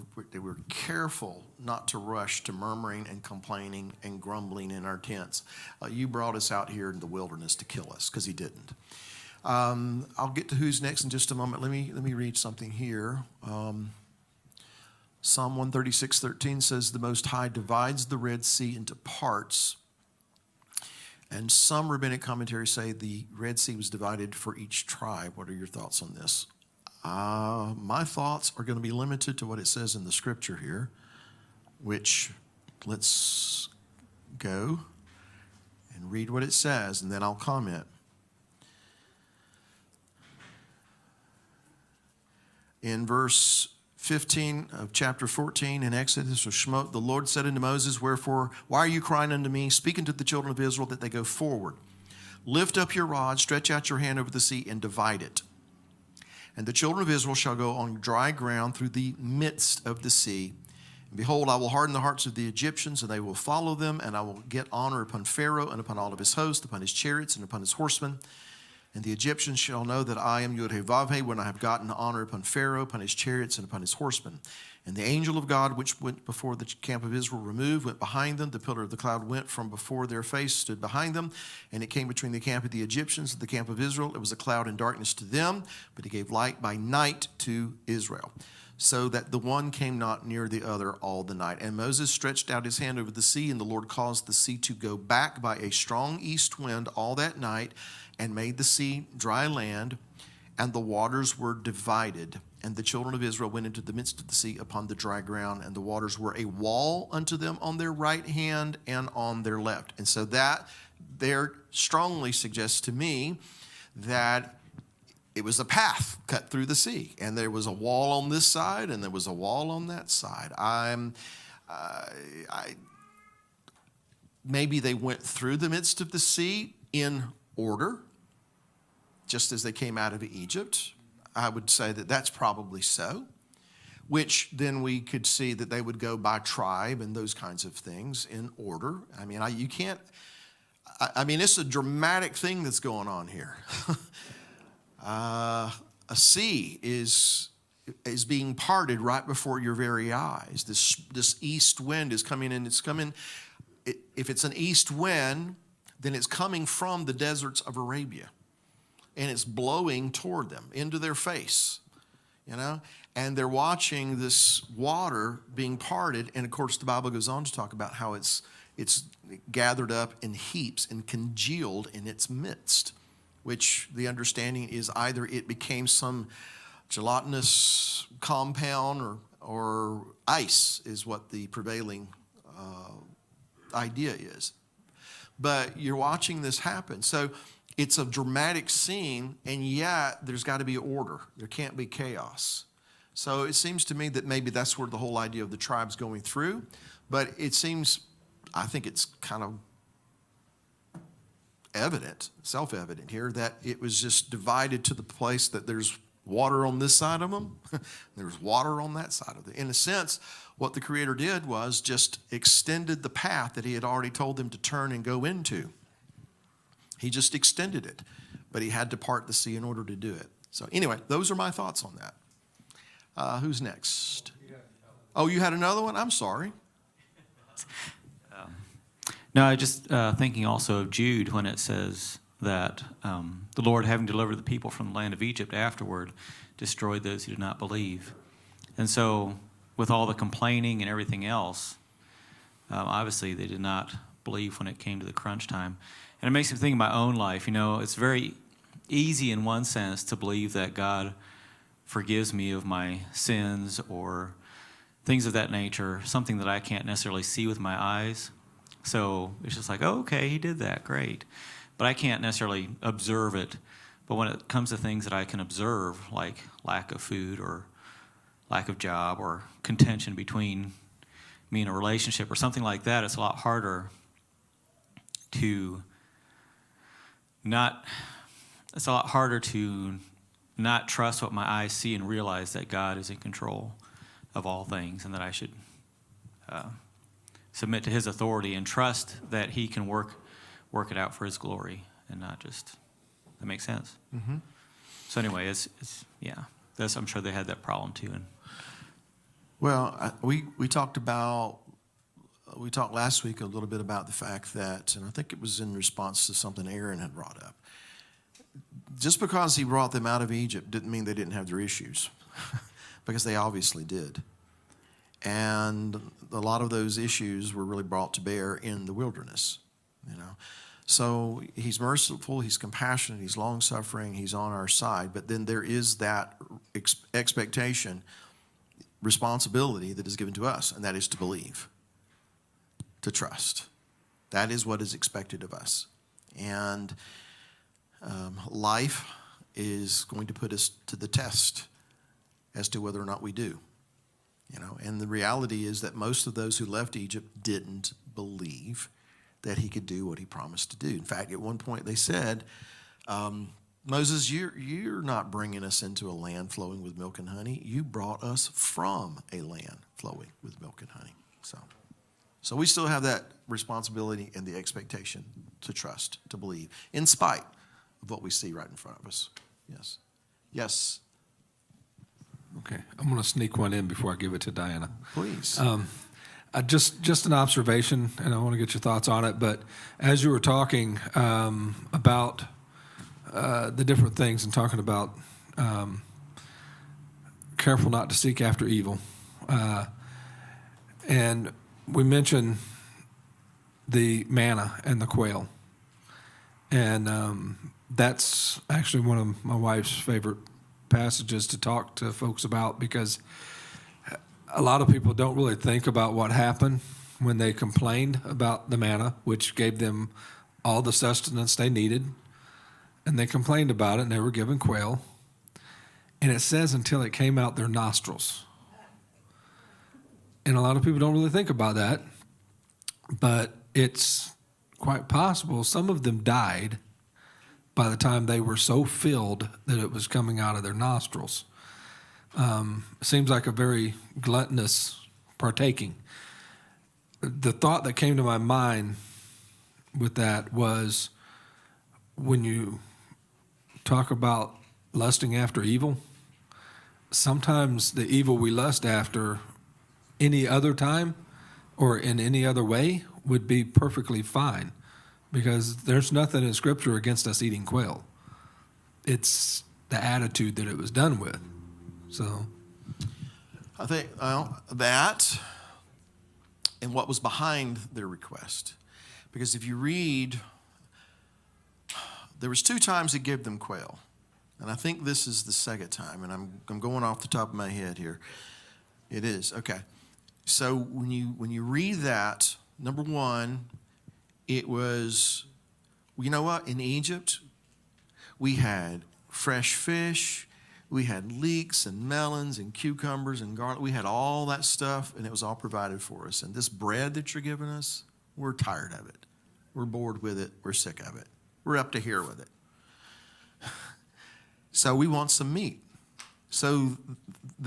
careful not to rush to murmuring and complaining and grumbling in our tents. You brought us out here in the wilderness to kill us, because he didn't. I'll get to who's next in just a moment. Let me read something here. Psalm 136:13 says, "The Most High divides the Red Sea into parts." And some rabbinic commentaries say the Red Sea was divided for each tribe. What are your thoughts on this? My thoughts are going to be limited to what it says in the scripture here, which let's go and read what it says, and then I'll comment. In verse 15 of chapter 14 in Exodus or Shemot, the Lord said unto Moses, "Wherefore, why are you crying unto me? Speak unto the children of Israel that they go forward. Lift up your rod, stretch out your hand over the sea, and divide it. And the children of Israel shall go on dry ground through the midst of the sea. And behold, I will harden the hearts of the Egyptians, and they will follow them, and I will get honor upon Pharaoh and upon all of his host, upon his chariots and upon his horsemen. And the Egyptians shall know that I am Yod-Heh-Vav-Heh, when I have gotten honor upon Pharaoh, upon his chariots, and upon his horsemen." And the angel of God, which went before the camp of Israel, removed, went behind them. The pillar of the cloud went from before their face, stood behind them. And it came between the camp of the Egyptians and the camp of Israel. It was a cloud and darkness to them, but it gave light by night to Israel, so that the one came not near the other all the night. And Moses stretched out his hand over the sea, and the Lord caused the sea to go back by a strong east wind all that night, and made the sea dry land, and the waters were divided. And the children of Israel went into the midst of the sea upon the dry ground, and the waters were a wall unto them on their right hand and on their left. And so that there strongly suggests to me that it was a path cut through the sea, and there was a wall on this side, and there was a wall on that side. Maybe they went through the midst of the sea in order, just as they came out of Egypt. I would say that that's probably so, which then we could see that they would go by tribe and those kinds of things in order. I mean, it's a dramatic thing that's going on here. A sea is being parted right before your very eyes. This east wind is coming in. If it's an east wind, then it's coming from the deserts of Arabia, and it's blowing toward them into their face, and they're watching this water being parted. And of course, the Bible goes on to talk about how it's gathered up in heaps and congealed in its midst, which the understanding is either it became some gelatinous compound or ice is what the prevailing idea is. But you're watching this happen. So it's a dramatic scene, and yet there's got to be order. There can't be chaos. So it seems to me that maybe that's where the whole idea of the tribes going through. But I think it's kind of self-evident here, that it was just divided to the place that there's water on this side of them, there's water on that side of them. In a sense, what the Creator did was just extended the path that he had already told them to turn and go into. He just extended it, but he had to part the sea in order to do it. So anyway, those are my thoughts on that. Who's next? Oh, you had another one? I'm sorry. No, I just thinking also of Jude when it says that the Lord, having delivered the people from the land of Egypt afterward, destroyed those who did not believe. And so with all the complaining and everything else, obviously they did not believe when it came to the crunch time. And it makes me think of my own life. It's very easy in one sense to believe that God forgives me of my sins or things of that nature, something that I can't necessarily see with my eyes. So it's just like, oh, okay, he did that, great. But I can't necessarily observe it. But when it comes to things that I can observe, like lack of food or lack of job or contention between me and a relationship or something like that, it's a lot harder to it's a lot harder to not trust what my eyes see and realize that God is in control of all things, and that I should submit to his authority and trust that he can work it out for his glory, and not just, that makes sense. Mm-hmm. So anyway, it's yeah, I'm sure they had that problem too. And Well, we talked last week a little bit about the fact that, and I think it was in response to something Aaron had brought up. Just because he brought them out of Egypt didn't mean they didn't have their issues, because they obviously did. And a lot of those issues were really brought to bear in the wilderness, So he's merciful, he's compassionate, he's long-suffering, he's on our side. But then there is that expectation, responsibility that is given to us, and that is to believe, to trust. That is what is expected of us. And life is going to put us to the test as to whether or not we do. And the reality is that most of those who left Egypt didn't believe that he could do what he promised to do. In fact, at one point they said, Moses, you're not bringing us into a land flowing with milk and honey. You brought us from a land flowing with milk and honey. So we still have that responsibility and the expectation to trust, to believe, in spite of what we see right in front of us. Yes. Yes. Okay, I'm going to sneak one in before I give it to Diana. Please. Just an observation, and I want to get your thoughts on it. But as you were talking about the different things and talking about careful not to seek after evil, and we mentioned the manna and the quail, and that's actually one of my wife's favorite passages to talk to folks about, because a lot of people don't really think about what happened when they complained about the manna, which gave them all the sustenance they needed, and they complained about it, and they were given quail, and it says until it came out their nostrils. And a lot of people don't really think about that, but it's quite possible some of them died by the time they were so filled that it was coming out of their nostrils. Seems like a very gluttonous partaking. The thought that came to my mind with that was, when you talk about lusting after evil, sometimes the evil we lust after any other time or in any other way would be perfectly fine, because there's nothing in Scripture against us eating quail. It's the attitude that it was done with. So I think that and what was behind their request. Because if you read, there was 2 times he gave them quail. And I think this is the second time, and I'm going off the top of my head here. It is, okay. So when you read that, number one, it was, you know what, in Egypt, we had fresh fish, we had leeks and melons and cucumbers and garlic. We had all that stuff, and it was all provided for us. And this bread that you're giving us, we're tired of it. We're bored with it. We're sick of it. We're up to here with it. So we want some meat. So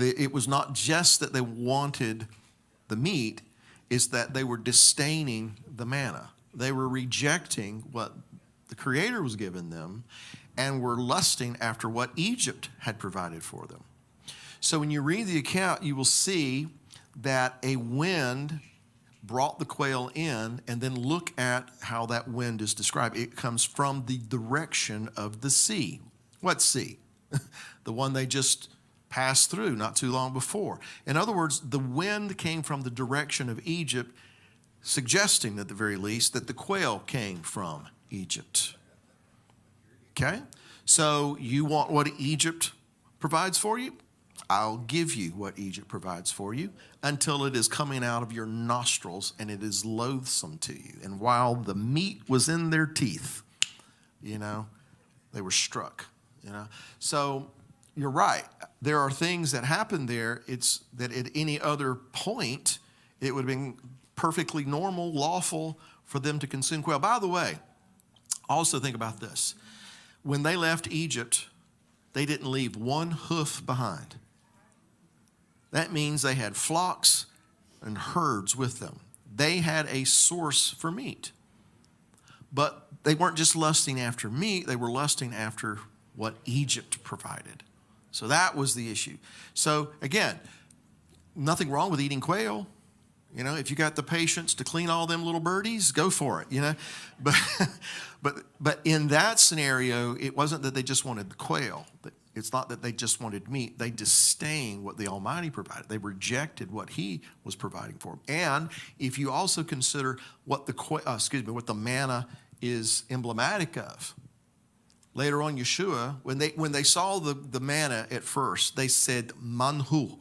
it was not just that they wanted the meat, it's that they were disdaining the manna. They were rejecting what the Creator was giving them, and were lusting after what Egypt had provided for them. So when you read the account, you will see that a wind brought the quail in, and then look at how that wind is described. It comes from the direction of the sea. What sea? The one they just passed through not too long before. In other words, the wind came from the direction of Egypt, suggesting at the very least that the quail came from Egypt. Okay? So you want what Egypt provides for you? I'll give you what Egypt provides for you until it is coming out of your nostrils and it is loathsome to you. And while the meat was in their teeth, they were struck. So you're right. There are things that happen there. It's that at any other point, it would have been perfectly normal, lawful for them to consume quail. By the way, Also think about this. When they left Egypt, they didn't leave one hoof behind. That means they had flocks and herds with them. They had a source for meat. But they weren't just lusting after meat, they were lusting after what Egypt provided. So that was the issue. So again, nothing wrong with eating quail. You know, if you got the patience to clean all them little birdies, go for it, you know. But in that scenario, it wasn't that they just wanted the quail. It's not that they just wanted meat. They disdained what the Almighty provided. They rejected what He was providing for them. And if you also consider what the manna is emblematic of, later on, Yeshua, when they saw the manna at first, they said manhu.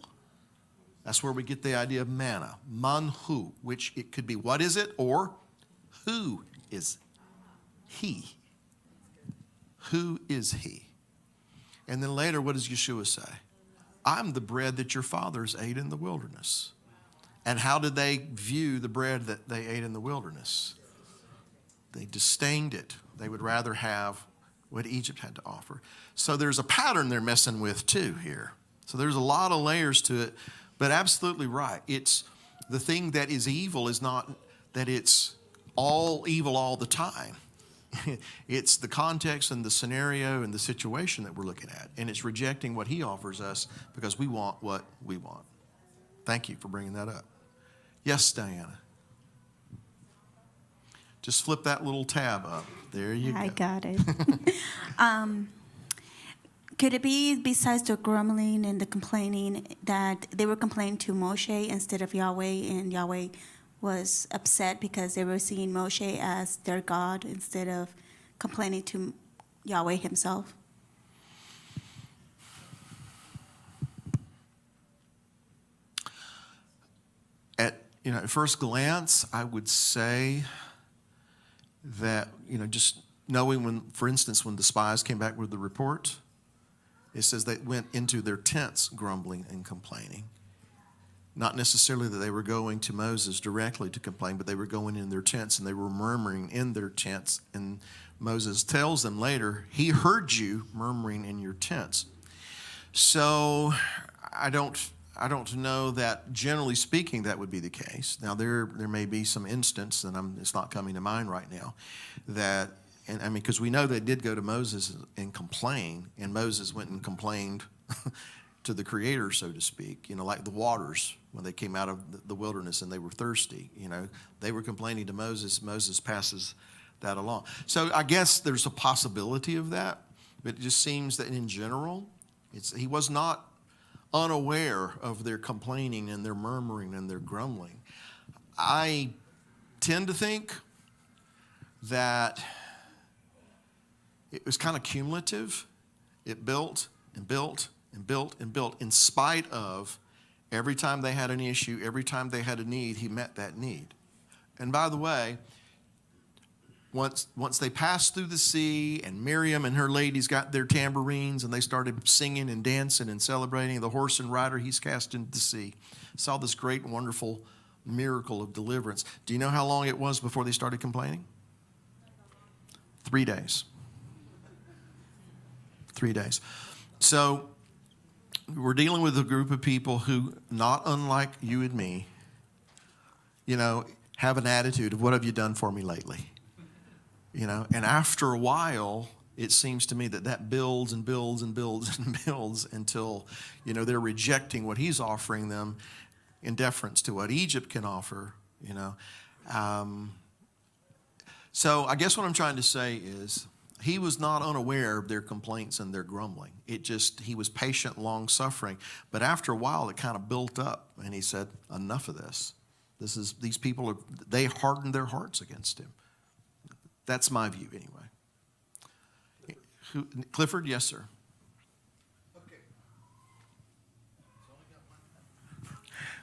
That's where we get the idea of manna, manhu, which it could be what is it or who is He? Who is He? And then later, what does Yeshua say? I'm the bread that your fathers ate in the wilderness. And how did they view the bread that they ate in the wilderness? They disdained it. They would rather have what Egypt had to offer. So there's a pattern they're messing with too here. So there's a lot of layers to it, but absolutely right. It's the thing that is evil is not that it's all evil all the time. It's the context and the scenario and the situation that we're looking at. And it's rejecting what He offers us because we want what we want. Thank you for bringing that up. Yes, Diana. Just flip that little tab up. There you go. I got it. Could it be, besides the grumbling and the complaining, that they were complaining to Moshe instead of Yahweh, and Yahweh was upset because they were seeing Moshe as their God instead of complaining to Yahweh Himself? At first glance, I would say that, just knowing when, for instance, when the spies came back with the report, it says they went into their tents grumbling and complaining. Not necessarily that they were going to Moses directly to complain, but they were going in their tents and they were murmuring in their tents. And Moses tells them later, He heard you murmuring in your tents. So I don't know that, generally speaking, that would be the case. Now, there may be some instance, and it's not coming to mind right now, that, and I mean, because we know they did go to Moses and complain, and Moses went and complained to the Creator, so to speak, like the waters when they came out of the wilderness and they were thirsty. They were complaining to Moses. Moses passes that along. So I guess there's a possibility of that, but it just seems that in general, he was not unaware of their complaining and their murmuring and their grumbling. I tend to think that it was kind of cumulative. It built and built and built and built in spite of every time they had an issue, every time they had a need, He met that need. And by the way, once they passed through the sea and Miriam and her ladies got their tambourines and they started singing and dancing and celebrating, the horse and rider He's cast into the sea. Saw this great, wonderful miracle of deliverance. Do you know how long it was before they started complaining? 3 days. 3 days. So we're dealing with a group of people who, not unlike you and me, have an attitude of, what have you done for me lately? And after a while, it seems to me that builds and builds and builds and builds until, they're rejecting what He's offering them in deference to what Egypt can offer, So I guess what I'm trying to say is, He was not unaware of their complaints and their grumbling. He was patient, long-suffering. But after a while, it kind of built up, and He said, enough of this. These people, they hardened their hearts against Him. That's my view, anyway. Clifford, yes, sir.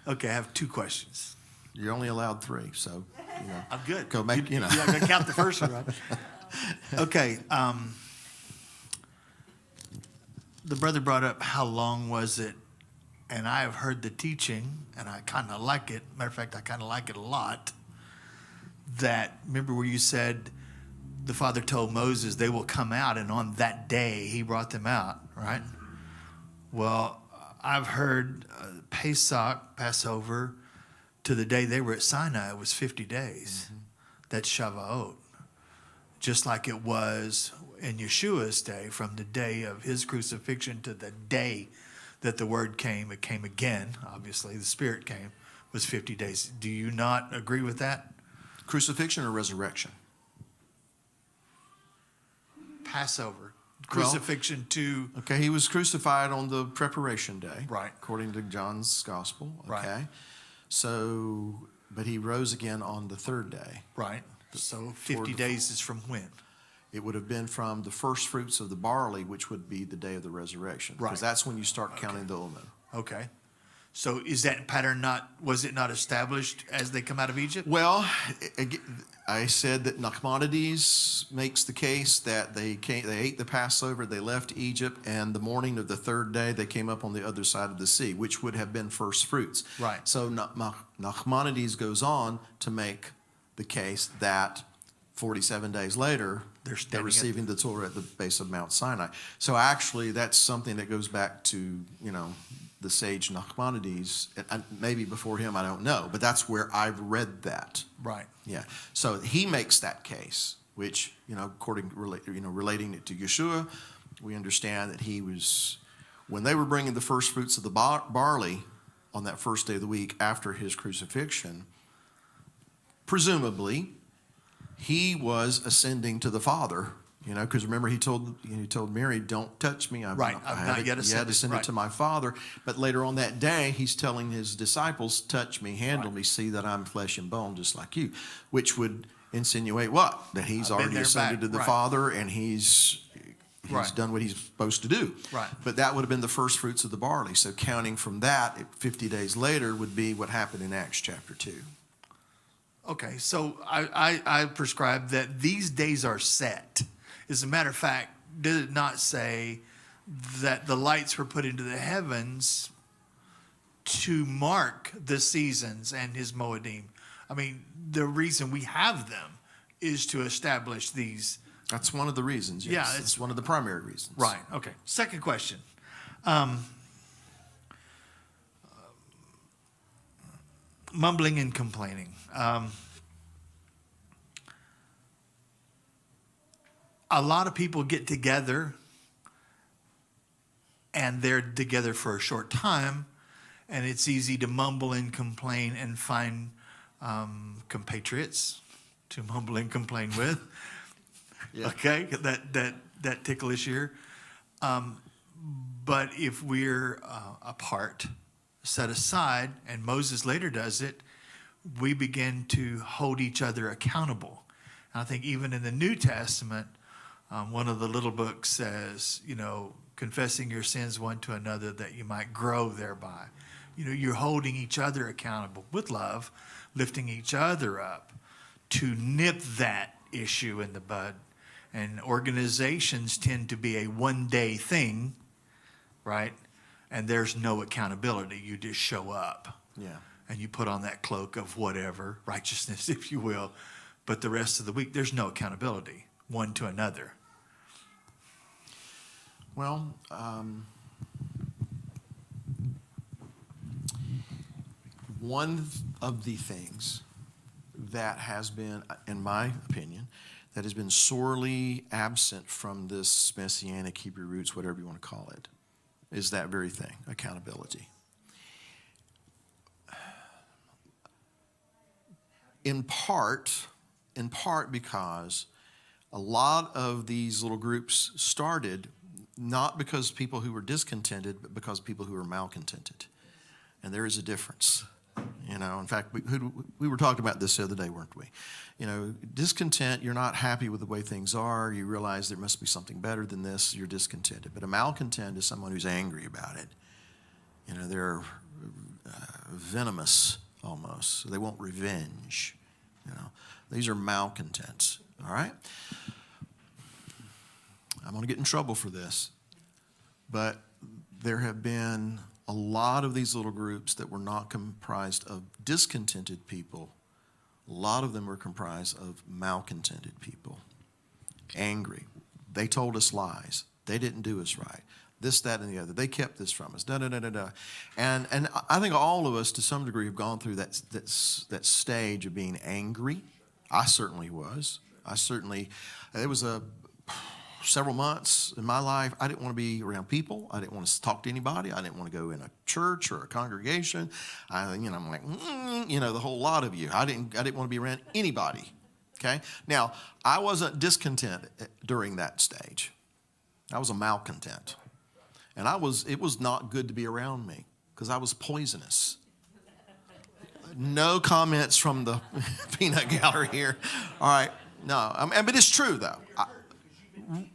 Okay, I have 2 questions. You're only allowed 3, so I'm good. Go make, You're not going to count the first one, right? Okay. The brother brought up how long was it, and I have heard the teaching, and I kind of like it. Matter of fact, I kind of like it a lot. That, remember where you said the Father told Moses they will come out, and on that day he brought them out, right? Well, I've heard Pesach, Passover, to the day they were at Sinai was 50 days. That's Shavuot. Just like it was in Yeshua's day, from the day of his crucifixion to the day that the word came, it came again, obviously, the Spirit came, was 50 days. Do you not agree with that? Crucifixion or resurrection? Passover, crucifixion to... Okay, he was crucified on the preparation day. Right. According to John's gospel. Okay. Right. So, but he rose again on the third day. Right. So 50 days is from when? It would have been from the first fruits of the barley, which would be the day of the reresurrection. Right. Because that's when you start counting the Umu. Okay. So is that pattern was it not established as they come out of Egypt? Well, I said that Nachmanides makes the case that they ate the Passover, they left Egypt, and the morning of the third day they came up on the other side of the sea, which would have been first fruits. Right. So Nachmanides goes on to make the case that 47 days later, they're receiving the Torah at the base of Mount Sinai. So actually, that's something that goes back to, the sage Nachmanides, and maybe before him, I don't know, but that's where I've read that. Right. Yeah. So he makes that case, which, relating it to Yeshua, we understand that he was, when they were bringing the first fruits of the barley on that first day of the week after his crucifixion, presumably, he was ascending to the Father, because remember he told Mary, "Don't touch me. I've not yet ascended to my Father." But later on that day, he's telling his disciples, "Touch me, handle me, see that I'm flesh and bone, just like you," which would insinuate what? That he's already ascended to the Father, and he's done what he's supposed to do. Right. But that would have been the first fruits of the barley. So counting from that, 50 days later would be what happened in Acts chapter 2. Okay, so I prescribe that these days are set. As a matter of fact, did it not say that the lights were put into the heavens to mark the seasons and his Moedim? I mean, the reason we have them is to establish these. That's one of the reasons, yes. Yeah, it's one of the primary reasons. Right, okay. Second question. Mumbling and complaining. A lot of people get together and they're together for a short time, and it's easy to mumble and complain and find compatriots to mumble and complain with. Yeah. Okay, that ticklish ear. But if we're apart, set aside, and Moses later does it, we begin to hold each other accountable. And I think even in the New Testament, one of the little books says, confessing your sins one to another that you might grow thereby. You're holding each other accountable with love, lifting each other up to nip that issue in the bud. And organizations tend to be a one-day thing, right? And there's no accountability. You just show up. Yeah. And you put on that cloak of whatever, righteousness, if you will. But the rest of the week, there's no accountability one to another. Well, one of the things that has been, in my opinion, that has been sorely absent from this Messianic Hebrew roots, whatever you want to call it, is that very thing, accountability. In part because a lot of these little groups started not because people who were discontented, but because people who were malcontented. And there is a difference. In fact, we were talking about this the other day, weren't we? Discontent, you're not happy with the way things are. You realize there must be something better than this. You're discontented. But a malcontent is someone who's angry about it. They're venomous almost. They want revenge. These are malcontents. All right? I'm going to get in trouble for this. But there have been a lot of these little groups that were not comprised of discontented people. A lot of them were comprised of malcontented people. angry. They told us lies. They didn't do us right. This, that, and the other. They kept this from us. Da, da, da, da, da. And I think all of us, to some degree, have gone through that stage of being angry. I certainly was. There was several months in my life, I didn't want to be around people. I didn't want to talk to anybody. I didn't want to go in a church or a congregation. I'm like, the whole lot of you. I didn't want to be around anybody. Okay? Now, I wasn't discontent during that stage. I was a malcontent. And it was not good to be around me because I was poisonous. No comments from the peanut gallery here. All right. No, but it's true though.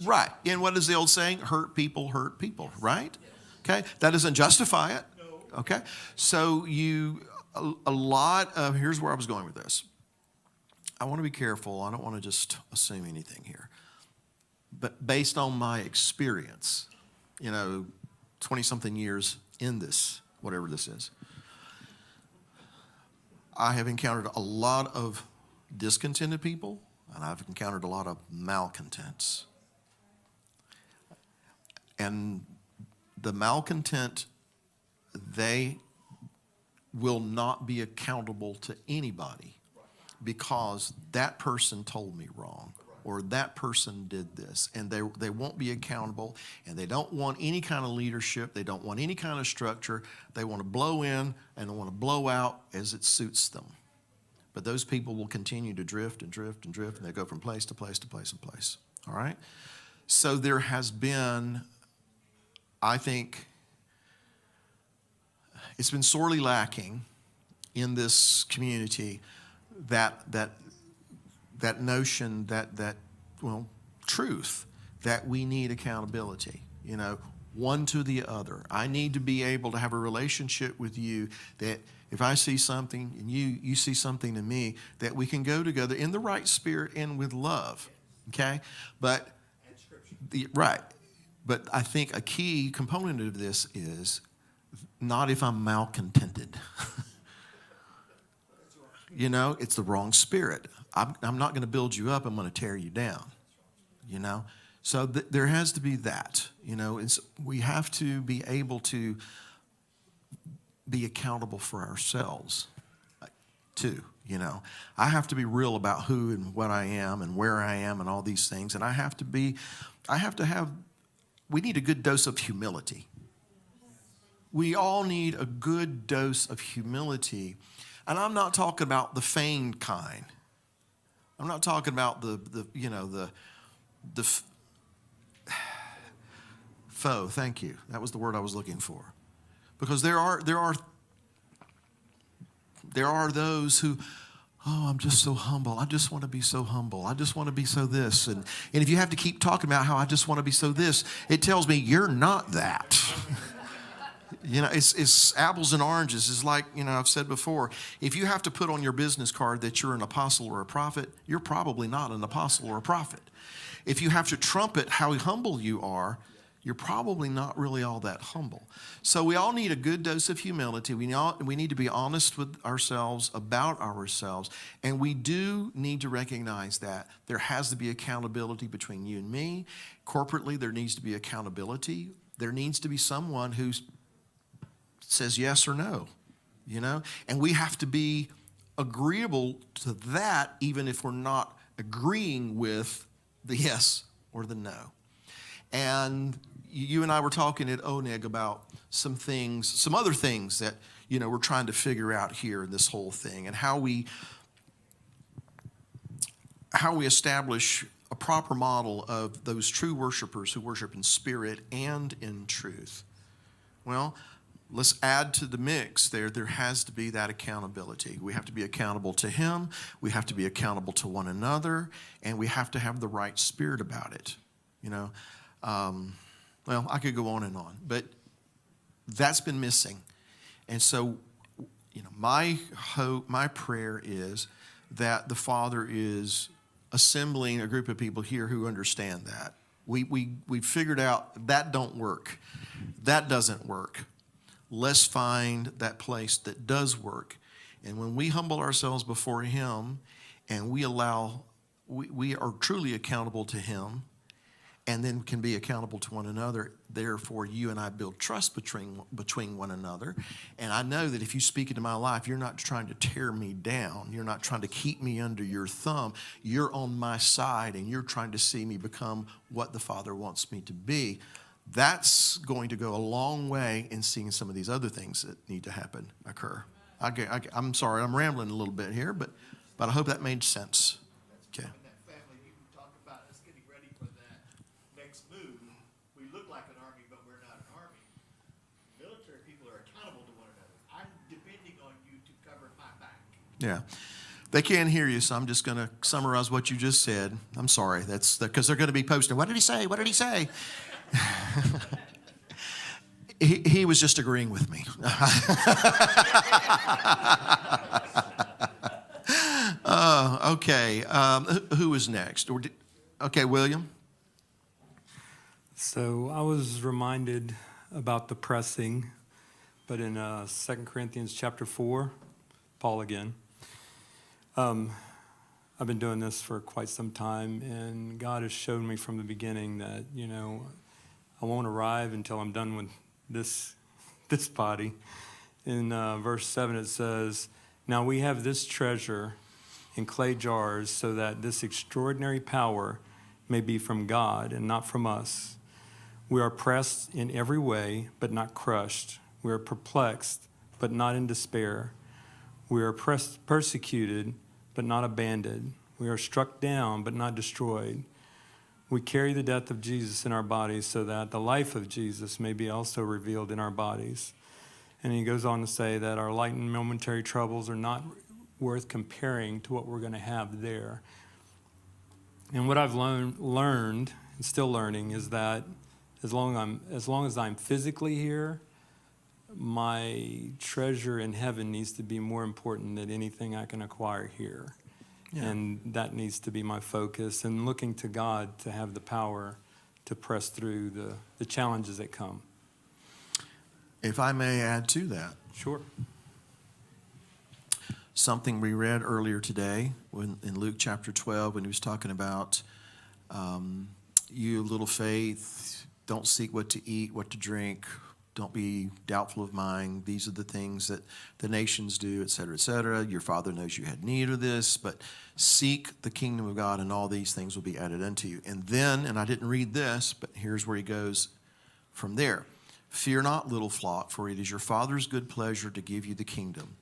Right. And what is the old saying? Hurt people, right? Okay. That doesn't justify it. Okay. So here's where I was going with this. I want to be careful. I don't want to just assume anything here. But based on my experience, 20-something years in this, whatever this is, I have encountered a lot of discontented people, and I've encountered a lot of malcontents. And the malcontent, they will not be accountable to anybody because that person told me wrong or that person did this, and they won't be accountable, and they don't want any kind of leadership. They don't want any kind of structure. They want to blow in and they want to blow out as it suits them. But those people will continue to drift and drift and drift, and they go from place to place to place and place. All right? So there has been, I think, it's been sorely lacking in this community that notion, truth, that we need accountability, one to the other. I need to be able to have a relationship with you that if I see something and you see something in me, that we can go together in the right spirit and with love, okay? But I think a key component of this is not if I'm malcontented. It's the wrong spirit. I'm not going to build you up. I'm going to tear you down, So there has to be that, we have to be able to be accountable for ourselves too, I have to be real about who and what I am and where I am and all these things. And we need a good dose of humility. We all need a good dose of humility. And I'm not talking about the feigned kind. I'm not talking about the faux. Thank you. That was the word I was looking for. Because there are those who, I'm just so humble. I just want to be so humble. I just want to be so this. And if you have to keep talking about how I just want to be so this, it tells me you're not that. It's apples and oranges. It's like, I've said before, if you have to put on your business card that you're an apostle or a prophet, you're probably not an apostle or a prophet. If you have to trumpet how humble you are, you're probably not really all that humble. So we all need a good dose of humility. We need to be honest with ourselves, about ourselves, and we do need to recognize that there has to be accountability between you and me. Corporately, there needs to be accountability. There needs to be someone who says yes or no, and we have to be agreeable to that, even if we're not agreeing with the yes or the no. And you and I were talking at Oneg about some other things that, we're trying to figure out here in this whole thing, and how we establish a proper model of those true worshipers who worship in spirit and in truth. Well, let's add to the mix there. There has to be that accountability. We have to be accountable to Him. We have to be accountable to one another, and we have to have the right spirit about it. Well, I could go on, but that's been missing. And so, my hope, my prayer is that the Father is assembling a group of people here who understand that. We figured out that don't work. That doesn't work. Let's find that place that does work. And when we humble ourselves before Him and we allow we are truly accountable to him, and then can be accountable to one another. Therefore, you and I build trust between one another. And I know that if you speak into my life, you're not trying to tear me down. You're not trying to keep me under your thumb. You're on my side, and you're trying to see me become what the Father wants me to be. That's going to go a long way in seeing some of these other things that need to happen occur. I'm sorry, I'm rambling a little bit here, but I hope that made sense. Okay. In that family, you talk about us getting ready for that next move. We look like an army, but we're not an army. Military people are accountable to one another. I'm depending on you to cover my back. Yeah. They can't hear you, so I'm just going to summarize what you just said. I'm sorry. That's because they're going to be posting, what did he say? What did he say? He was just agreeing with me. Okay. Who is next? Okay, William. So I was reminded about the pressing, but in 2 Corinthians chapter 4, Paul again. I've been doing this for quite some time, and God has shown me from the beginning that, I won't arrive until I'm done with this body. In verse 7 it says, "Now we have this treasure in clay jars, so that this extraordinary power may be from God and not from us. We are pressed in every way, but not crushed. We are perplexed, but not in despair. We are persecuted, but not abandoned. We are struck down, but not destroyed. We carry the death of Jesus in our bodies, so that the life of Jesus may be also revealed in our bodies." And he goes on to say that our light and momentary troubles are not worth comparing to what we're going to have there. And what I've learned and still learning is that as long as I'm physically here, my treasure in heaven needs to be more important than anything I can acquire here. Yeah. And that needs to be my focus, and looking to God to have the power to press through the challenges that come. If I may add to that. Sure. Something we read earlier today in Luke chapter 12 when he was talking about you little faith, don't seek what to eat, what to drink, don't be doubtful of mind. These are the things that the nations do, et cetera, et cetera. Your Father knows you had need of this, but seek the kingdom of God, and all these things will be added unto you. And then, and I didn't read this, but here's where he goes from there. "Fear not, little flock, for it is your Father's good pleasure to give you the kingdom.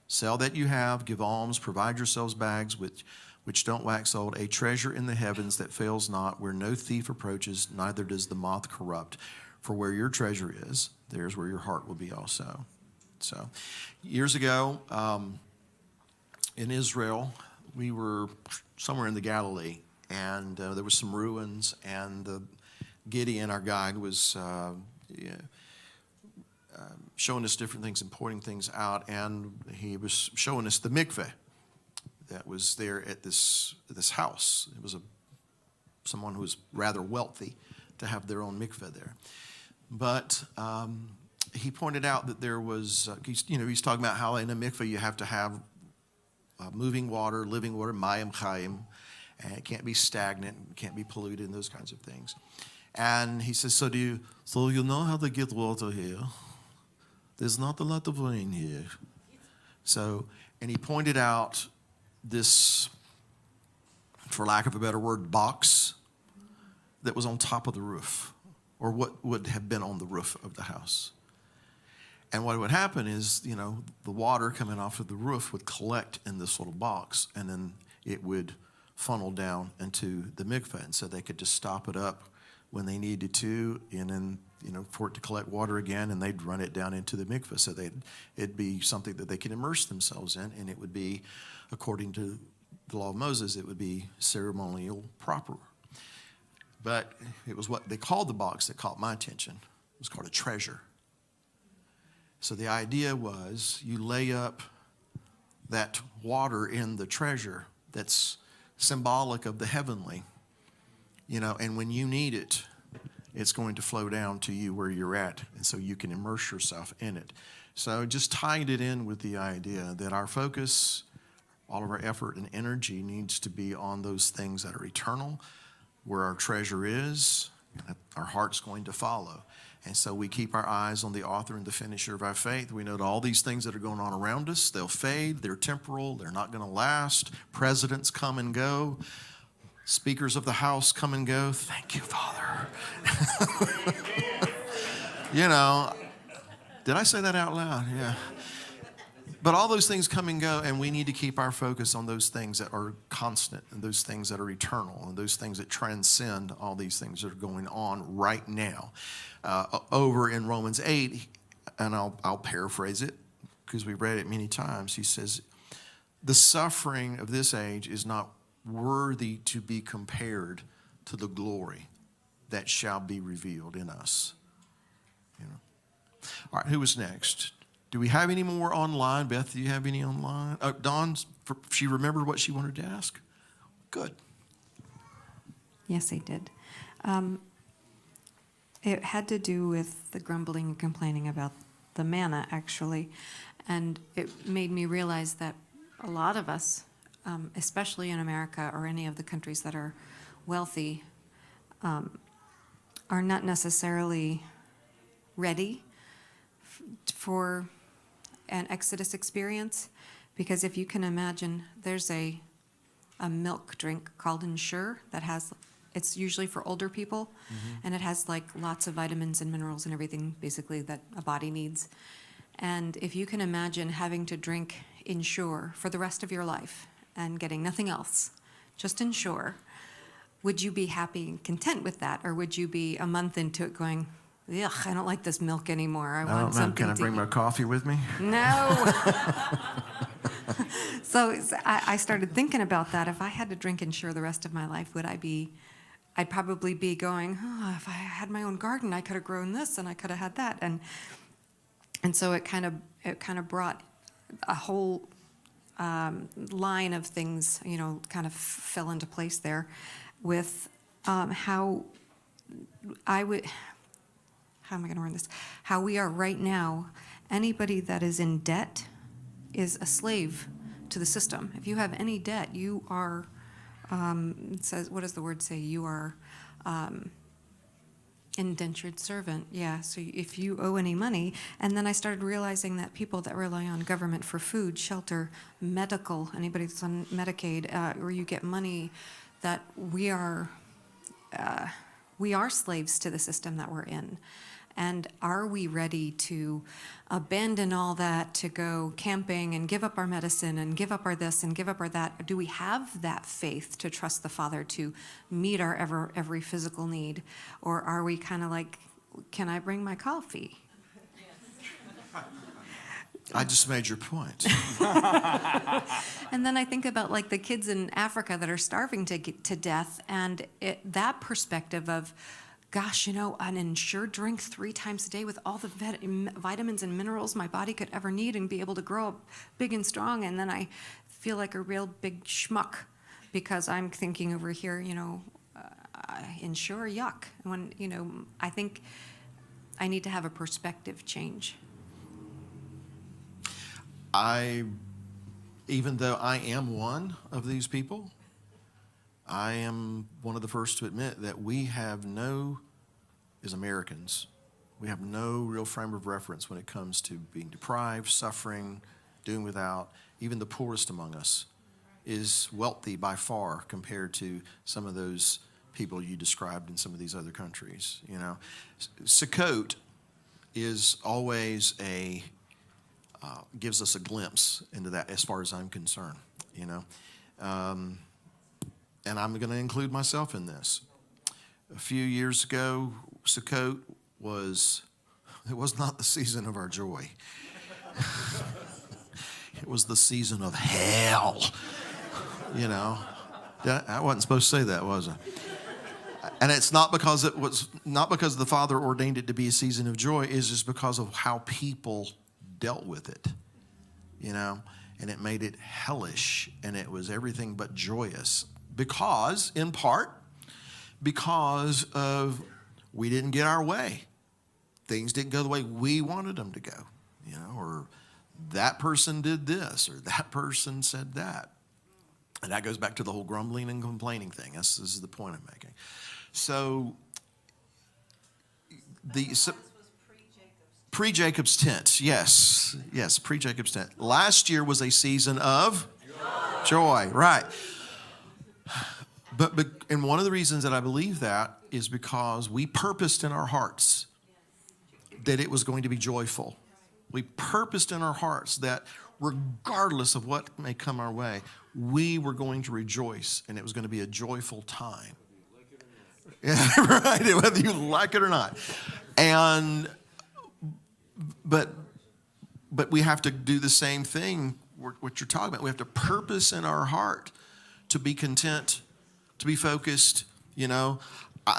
Sell that you have, give alms, provide yourselves bags which don't wax old, a treasure in the heavens that fails not, where no thief approaches, neither does the moth corrupt. For where your treasure is, there's where your heart will be also." So, years ago in Israel, we were somewhere in the Galilee, and there was some ruins, and Gideon, our guide, was showing us different things and pointing things out, and he was showing us the mikveh that was there at this house. It was someone who was rather wealthy to have their own mikveh there. But he pointed out that there was, he's talking about how in a mikveh you have to have moving water, living water, mayim chayim, and it can't be stagnant, it can't be polluted, and those kinds of things. And he says, so you know how to get water here? There's not a lot of rain here. So, and he pointed out this, for lack of a better word, box that was on top of the roof, or what would have been on the roof of the house. And what would happen is, the water coming off of the roof would collect in this little box, and then it would funnel down into the mikveh. And so they could just stop it up when they needed to, and then, for it to collect water again, and they'd run it down into the mikveh. So it'd be something that they could immerse themselves in, and it would be, according to the law of Moses, it would be ceremonial proper. But it was what they called the box that caught my attention. It was called a treasure. So the idea was you lay up that water in the treasure that's symbolic of the heavenly, and when you need it, it's going to flow down to you where you're at, and so you can immerse yourself in it. So just tied it in with the idea that our focus All of our effort and energy needs to be on those things that are eternal, where our treasure is, our heart's going to follow. And so we keep our eyes on the author and the finisher of our faith. We know that all these things that are going on around us, they'll fade, they're temporal, they're not going to last. Presidents come and go. Speakers of the House come and go. Thank you, Father. You know, did I say that out loud? Yeah. But all those things come and go, and we need to keep our focus on those things that are constant and those things that are eternal and those things that transcend all these things that are going on right now. Over in Romans 8, and I'll paraphrase it because we've read it many times, he says, the suffering of this age is not worthy to be compared to the glory that shall be revealed in us. You know. All right, who was next? Do we have any more online? Beth, do you have any online? Dawn, she remembered what she wanted to ask? Good. Yes, I did. It had to do with the grumbling and complaining about the manna, actually. And it made me realize that a lot of us, especially in America or any of the countries that are wealthy, are not necessarily ready for an Exodus experience. Because if you can imagine, there's a milk drink called Ensure that has, it's usually for older people, and it has like lots of vitamins and minerals and everything basically that a body needs. And if you can imagine having to drink Ensure for the rest of your life and getting nothing else, just Ensure, would you be happy and content with that? Or would you be a month into it going, ugh, I don't like this milk anymore. I want something. Can I bring my coffee with me? No. So I started thinking about that. If I had to drink Ensure the rest of my life, I'd probably be going, oh, if I had my own garden, I could have grown this and I could have had that. And so it kind of brought a whole line of things, you know, kind of fell into place there with how am I going to word this? How we are right now, anybody that is in debt is a slave to the system. If you have any debt, you are, it says, what does the word say? You are indentured servant. Yeah, so if you owe any money, and then I started realizing that people that rely on government for food, shelter, medical, anybody that's on Medicaid, or you get money, that we are slaves to the system that we're in. And are we ready to abandon all that to go camping and give up our medicine and give up our this and give up our that? Do we have that faith to trust the Father to meet our every physical need? Or are we kind of like, can I bring my coffee? I just made your point. And then I think about like the kids in Africa that are starving to death, and that perspective of, gosh, you know, an Ensure drink 3 times a day with all the vitamins and minerals my body could ever need and be able to grow up big and strong. And then I feel like a real big schmuck because I'm thinking over here, you know, Ensure, yuck. When, you know, I think I need to have a perspective change. Even though I am one of these people, I am one of the first to admit that we have as Americans, we have no real frame of reference when it comes to being deprived, suffering, doing without. Even the poorest among us is wealthy by far compared to some of those people you described in some of these other countries. You know, Sukkot is always gives us a glimpse into that as far as I'm concerned, you know. And I'm going to include myself in this. A few years ago, Sukkot was not the season of our joy. It was the season of hell, you know. I wasn't supposed to say that, was I? And it's not because the Father ordained it to be a season of joy. It's just because of how people dealt with it, you know. And it made it hellish, and it was everything but joyous. In part, because of we didn't get our way. Things didn't go the way we wanted them to go, you know, or that person did this or that person said that. And that goes back to the whole grumbling and complaining thing. This is the point I'm making. So, pre-Jacob's tent, yes, pre-Jacob's tent. Last year was a season of joy, right? But and one of the reasons that I believe that is because we purposed in our hearts that it was going to be joyful. We purposed in our hearts that regardless of what may come our way, we were going to rejoice, and it was going to be a joyful time. Yeah, right, whether you like it or not. And but we have to do the same thing, what you're talking about. We have to purpose in our heart to be content, to be focused. You know,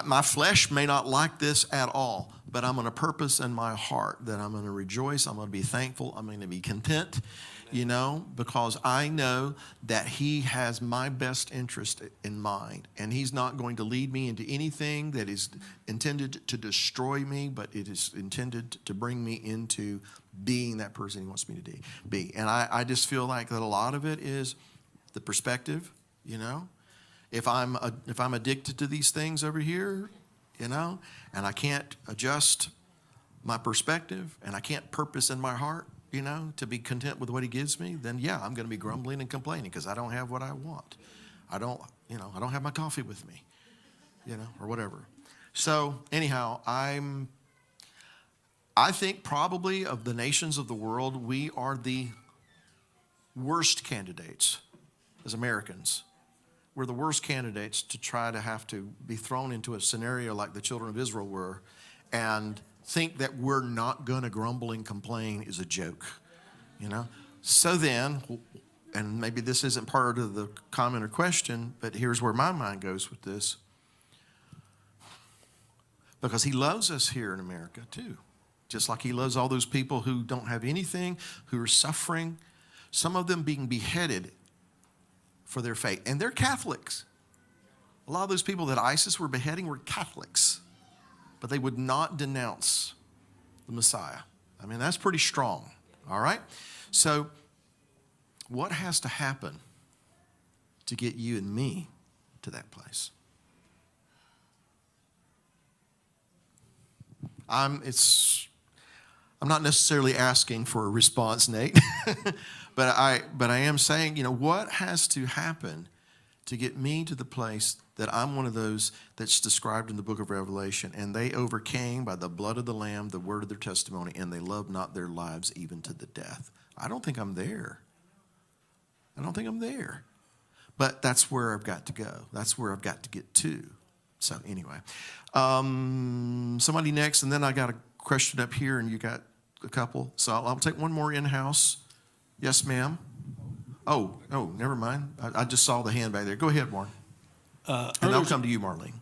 my flesh may not like this at all, but I'm going to purpose in my heart that I'm going to rejoice, I'm going to be thankful, I'm going to be content, you know, because I know that He has my best interest in mind, and He's not going to lead me into anything that is intended to destroy me, but it is intended to bring me into being that person He wants me to be. And I just feel like that a lot of it is the perspective, you know. If I'm addicted to these things over here, you know, and I can't adjust my perspective and I can't purpose in my heart, you know, to be content with what He gives me, then yeah, I'm going to be grumbling and complaining because I don't have what I want. I don't have my coffee with me, you know, or whatever. So anyhow, I think probably of the nations of the world, we are the worst candidates as Americans. We're the worst candidates to try to have to be thrown into a scenario like the children of Israel were and think that we're not going to grumble and complain is a joke, you know? So then, and maybe this isn't part of the comment or question, but here's where my mind goes with this. Because He loves us here in America too. Just like He loves all those people who don't have anything, who are suffering, some of them being beheaded for their faith. And they're Catholics. A lot of those people that ISIS were beheading were Catholics. But they would not denounce the Messiah. I mean, that's pretty strong. All right? So, what has to happen to get you and me to that place? I'm not necessarily asking for a response, Nate. But I am saying, you know, what has to happen to get me to the place that I'm one of those that's described in the book of Revelation, and they overcame by the blood of the Lamb, the word of their testimony, and they loved not their lives even to the death. I don't think I'm there. But that's where I've got to go. That's where I've got to get to. So anyway, somebody next, and then I got a question up here, and you got a couple. So I'll take one more in-house. Yes, ma'am. Oh, never mind. I just saw the hand back there. Go ahead, Warren. And I'll come to you, Marlene.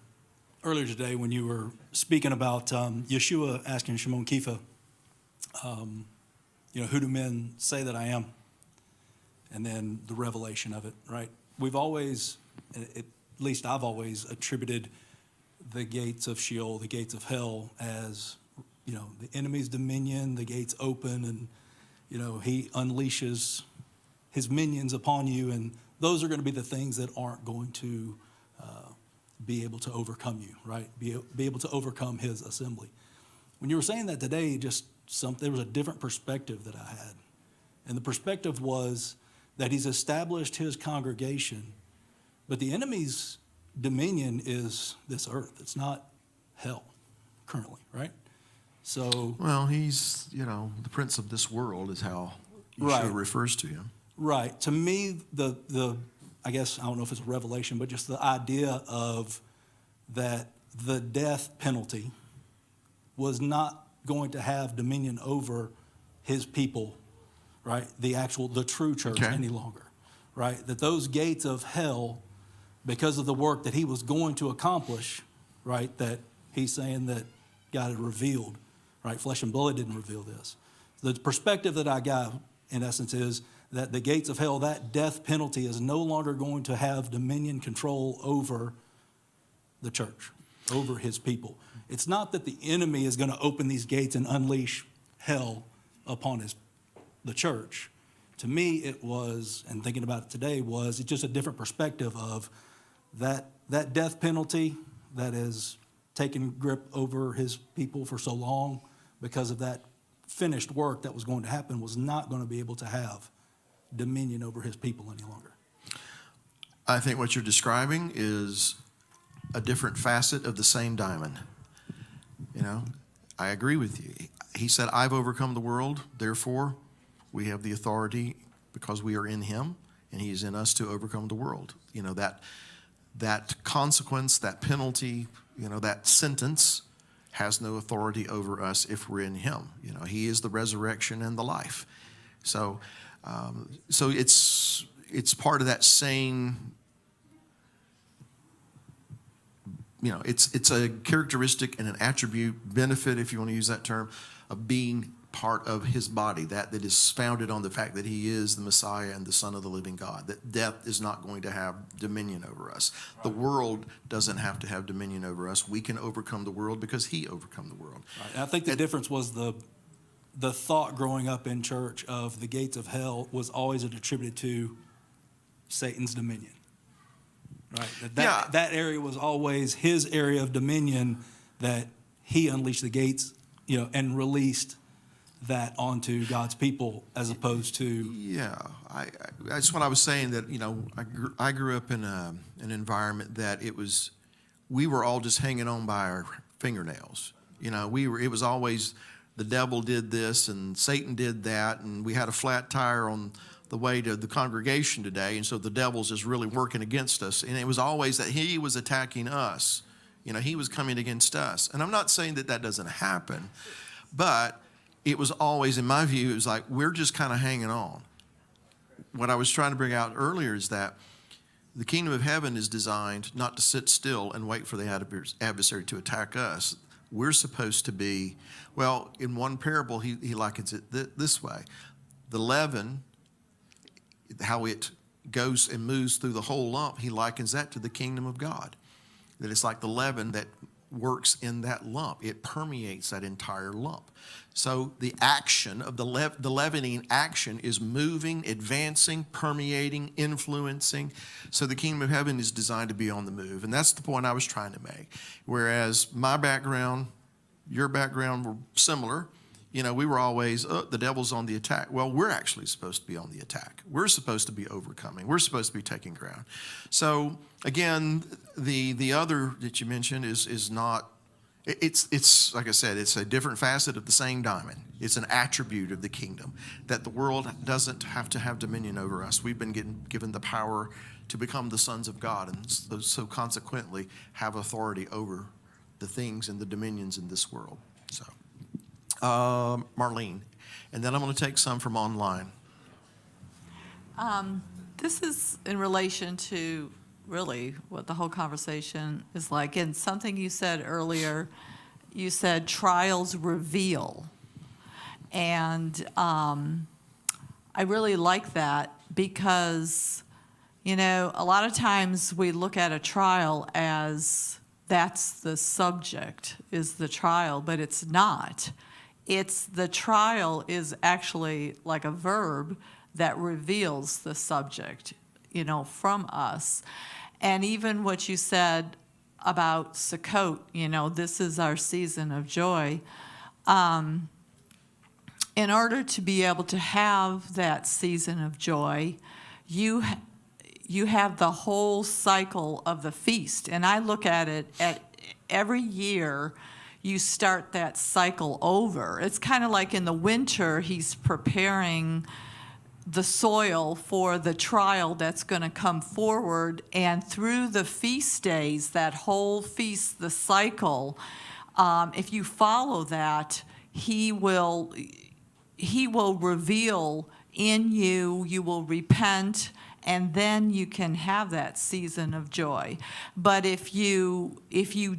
Earlier today, when you were speaking about Yeshua asking Shimon Kefa, who do men say that I am? And then the revelation of it, right? We've always, at least I've always attributed the gates of Sheol, the gates of hell, as, the enemy's dominion, the gates open, and, he unleashes his minions upon you, and those are going to be the things that aren't going to be able to overcome you, right? Be able to overcome his assembly. When you were saying that today, there was a different perspective that I had. And the perspective was that he's established his congregation, but the enemy's dominion is this earth. It's not hell currently, right? So, well, he's, the prince of this world is how Yeshua refers to him. Right. To me, I guess, I don't know if it's a revelation, but just the idea of that the death penalty was not going to have dominion over his people, right? The true church any longer, right? That those gates of hell, because of the work that he was going to accomplish, right? That he's saying that God had revealed, right? Flesh and blood didn't reveal this. The perspective that I got, in essence, is that the gates of hell, that death penalty, is no longer going to have dominion control over the church, over his people. It's not that the enemy is going to open these gates and unleash hell upon the church. To me, it was, and thinking about it today, it's just a different perspective of that death penalty that has taken grip over his people for so long because of that finished work that was going to happen was not going to be able to have dominion over his people any longer. I think what you're describing is a different facet of the same diamond. You know, I agree with you. He said, I've overcome the world, therefore we have the authority because we are in him and he is in us to overcome the world. You know, that consequence, that penalty, you know, that sentence has no authority over us if we're in him. You know, he is the resurrection and the life. So it's part of that same, you know, it's a characteristic and an attribute, benefit, if you want to use that term, of being part of his body, that is founded on the fact that he is the Messiah and the Son of the living God, that death is not going to have dominion over us. Right. The world doesn't have to have dominion over us. We can overcome the world because he overcome the world. Right. And I think the difference was the thought growing up in church of the gates of hell was always attributed to Satan's dominion. Right. That area was always his area of dominion, that he unleashed the gates, you know, and released that onto God's people, as opposed to. Yeah, that's what I was saying, that, you know, I grew up in an environment that we were all just hanging on by our fingernails. You know, it was always the devil did this and Satan did that, and we had a flat tire on the way to the congregation today, and so the devil's just really working against us. And it was always that he was attacking us. You know, he was coming against us. And I'm not saying that doesn't happen, but it was always, in my view, it was like we're just kind of hanging on. What I was trying to bring out earlier is that the kingdom of heaven is designed not to sit still and wait for the adversary to attack us. We're supposed to be, well, in one parable, he likens it this way. The leaven, how it goes and moves through the whole lump, he likens that to the kingdom of God. That it's like the leaven that works in that lump. It permeates that entire lump. So the action of the leavening action is moving, advancing, permeating, influencing. So the kingdom of heaven is designed to be on the move. And that's the point I was trying to make. Whereas my background, your background were similar. You know, we were always, the devil's on the attack. Well, we're actually supposed to be on the attack. We're supposed to be overcoming. We're supposed to be taking ground. So again, the other that you mentioned is not, it's like I said, it's a different facet of the same diamond. It's an attribute of the kingdom, that the world doesn't have to have dominion over us. We've been given the power to become the sons of God, and so consequently have authority over the things and the dominions in this world. So, Marlene, and then I'm going to take some from online. This is in relation to really what the whole conversation is like. And something you said earlier, you said trials reveal. And I really like that because, you know, a lot of times we look at a trial as that's the subject, is the trial, but it's not. It's the trial is actually like a verb that reveals the subject, you know, from us. And even what you said about Sukkot, you know, this is our season of joy. In order to be able to have that season of joy, you have the whole cycle of the feast. And I look at it at every year, you start that cycle over. It's kind of like in the winter, he's preparing the soil for the trial that's going to come forward, and through the feast days, that whole feast, the cycle, if you follow that, he will reveal in you, you will repent, and then you can have that season of joy. But if you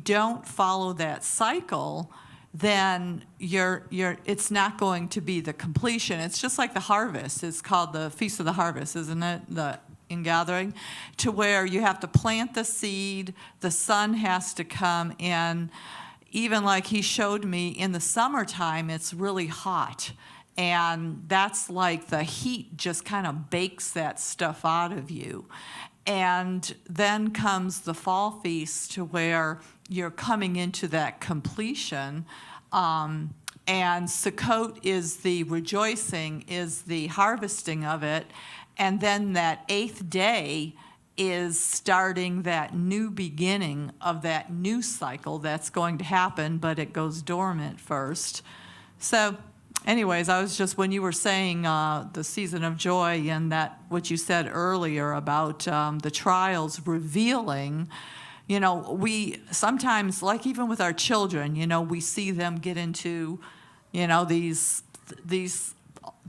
don't follow that cycle, then it's not going to be the completion. It's just like the harvest. It's called the Feast of the Harvest, isn't it? The ingathering, to where you have to plant the seed, the sun has to come in. Even like he showed me in the summertime, it's really hot. And that's like the heat just kind of bakes that stuff out of you. And then comes the fall feast to where you're coming into that completion. And Sukkot is the rejoicing, is the harvesting of it. And then that 8th day is starting that new beginning of that new cycle that's going to happen, but it goes dormant first. So anyways, I was just, when you were saying the season of joy and that what you said earlier about the trials revealing, you know, we sometimes, like even with our children, you know, we see them get into, you know, these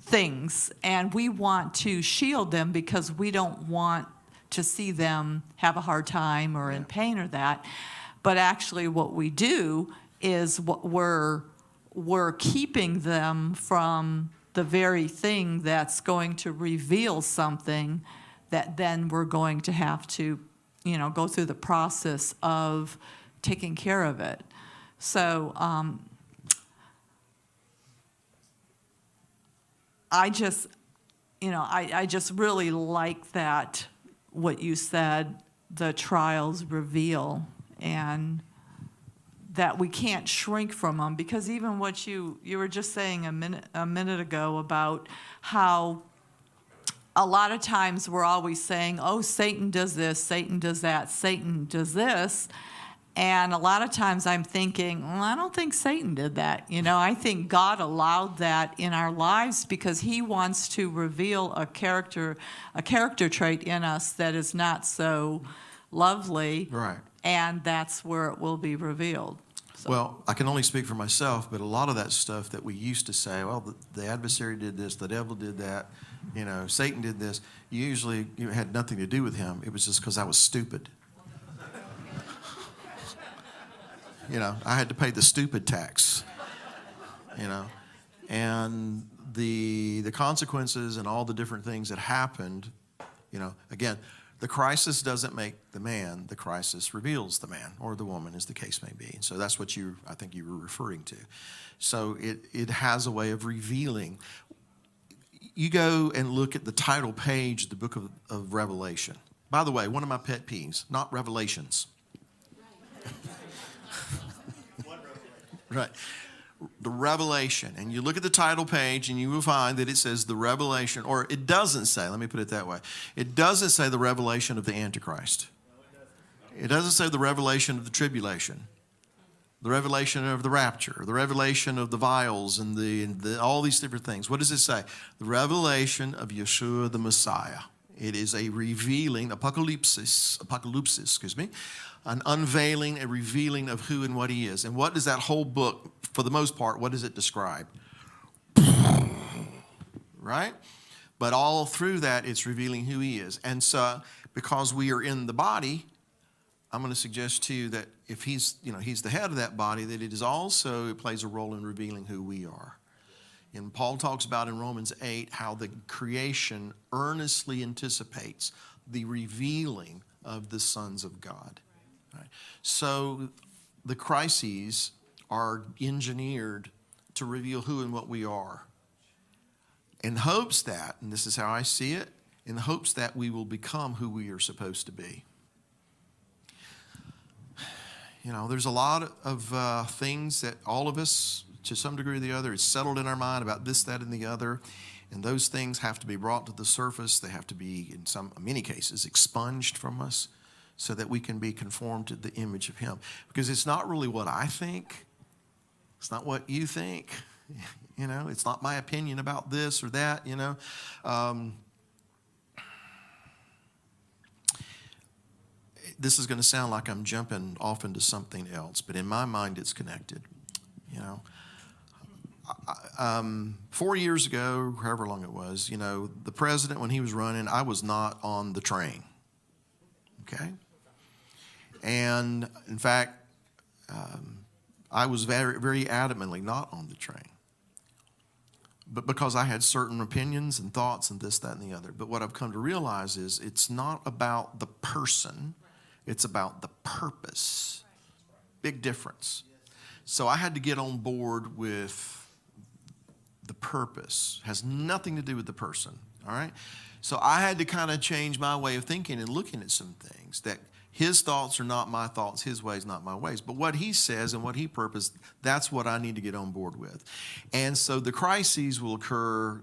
things, and we want to shield them because we don't want to see them have a hard time or in pain or that. But actually what we do is we're keeping them from the very thing that's going to reveal something that then we're going to have to, you know, go through the process of taking care of it. So I just, you know, I just really like that, what you said, the trials reveal, and that we can't shrink from them, because even what you were just saying a minute ago about how a lot of times we're always saying, oh, Satan does this, Satan does that, Satan does this. And a lot of times I'm thinking, well, I don't think Satan did that. You know, I think God allowed that in our lives because he wants to reveal a character trait in us that is not so lovely. Right. And that's where it will be revealed. So. Well, I can only speak for myself, but a lot of that stuff that we used to say, well, the adversary did this, the devil did that, you know, Satan did this, usually it had nothing to do with him. It was just because I was stupid. You know, I had to pay the stupid tax, you know, and the consequences and all the different things that happened, you know, again, the crisis doesn't make the man, the crisis reveals the man or the woman, as the case may be. So that's what I think you were referring to. So it has a way of revealing. You go and look at the title page of the book of Revelation. By the way, one of my pet peeves, not Revelations. Right. The Revelation. And you look at the title page and you will find that it says the revelation, or it doesn't say, let me put it that way. It doesn't say the revelation of the Antichrist. It doesn't say the revelation of the tribulation, the revelation of the rapture, the revelation of the vials and the all these different things. What does it say? The revelation of Yeshua the Messiah. It is a revealing, apocalypsis, an unveiling, a revealing of who and what he is. And what does that whole book, for the most part, what does it describe? Right? But all through that, it's revealing who he is. And so, because we are in the body, I'm going to suggest to you that if he's the head of that body, that it plays a role in revealing who we are. And Paul talks about in Romans 8 how the creation earnestly anticipates the revealing of the sons of God. Right? So the crises are engineered to reveal who and what we are. In hopes that, and this is how I see it, in hopes that we will become who we are supposed to be. You know, there's a lot of things that all of us, to some degree or the other, it's settled in our mind about this, that, and the other. And those things have to be brought to the surface. They have to be, in many cases, expunged from us so that we can be conformed to the image of him. Because it's not really what I think. It's not what you think. You know, it's not my opinion about this or that, you know. This is going to sound like I'm jumping off into something else, but in my mind, it's connected, you know. 4 years ago, however long it was, you know, the president, when he was running, I was not on the train, okay? And, in fact, I was very, very adamantly not on the train. But because I had certain opinions and thoughts and this, that, and the other. But what I've come to realize is it's not about the person, it's about the purpose. Big difference. So I had to get on board with the purpose, has nothing to do with the person, all right? So I had to kind of change my way of thinking and looking at some things, that his thoughts are not my thoughts, his ways not my ways. But what he says and what he purposed, that's what I need to get on board with. And so the crises will occur,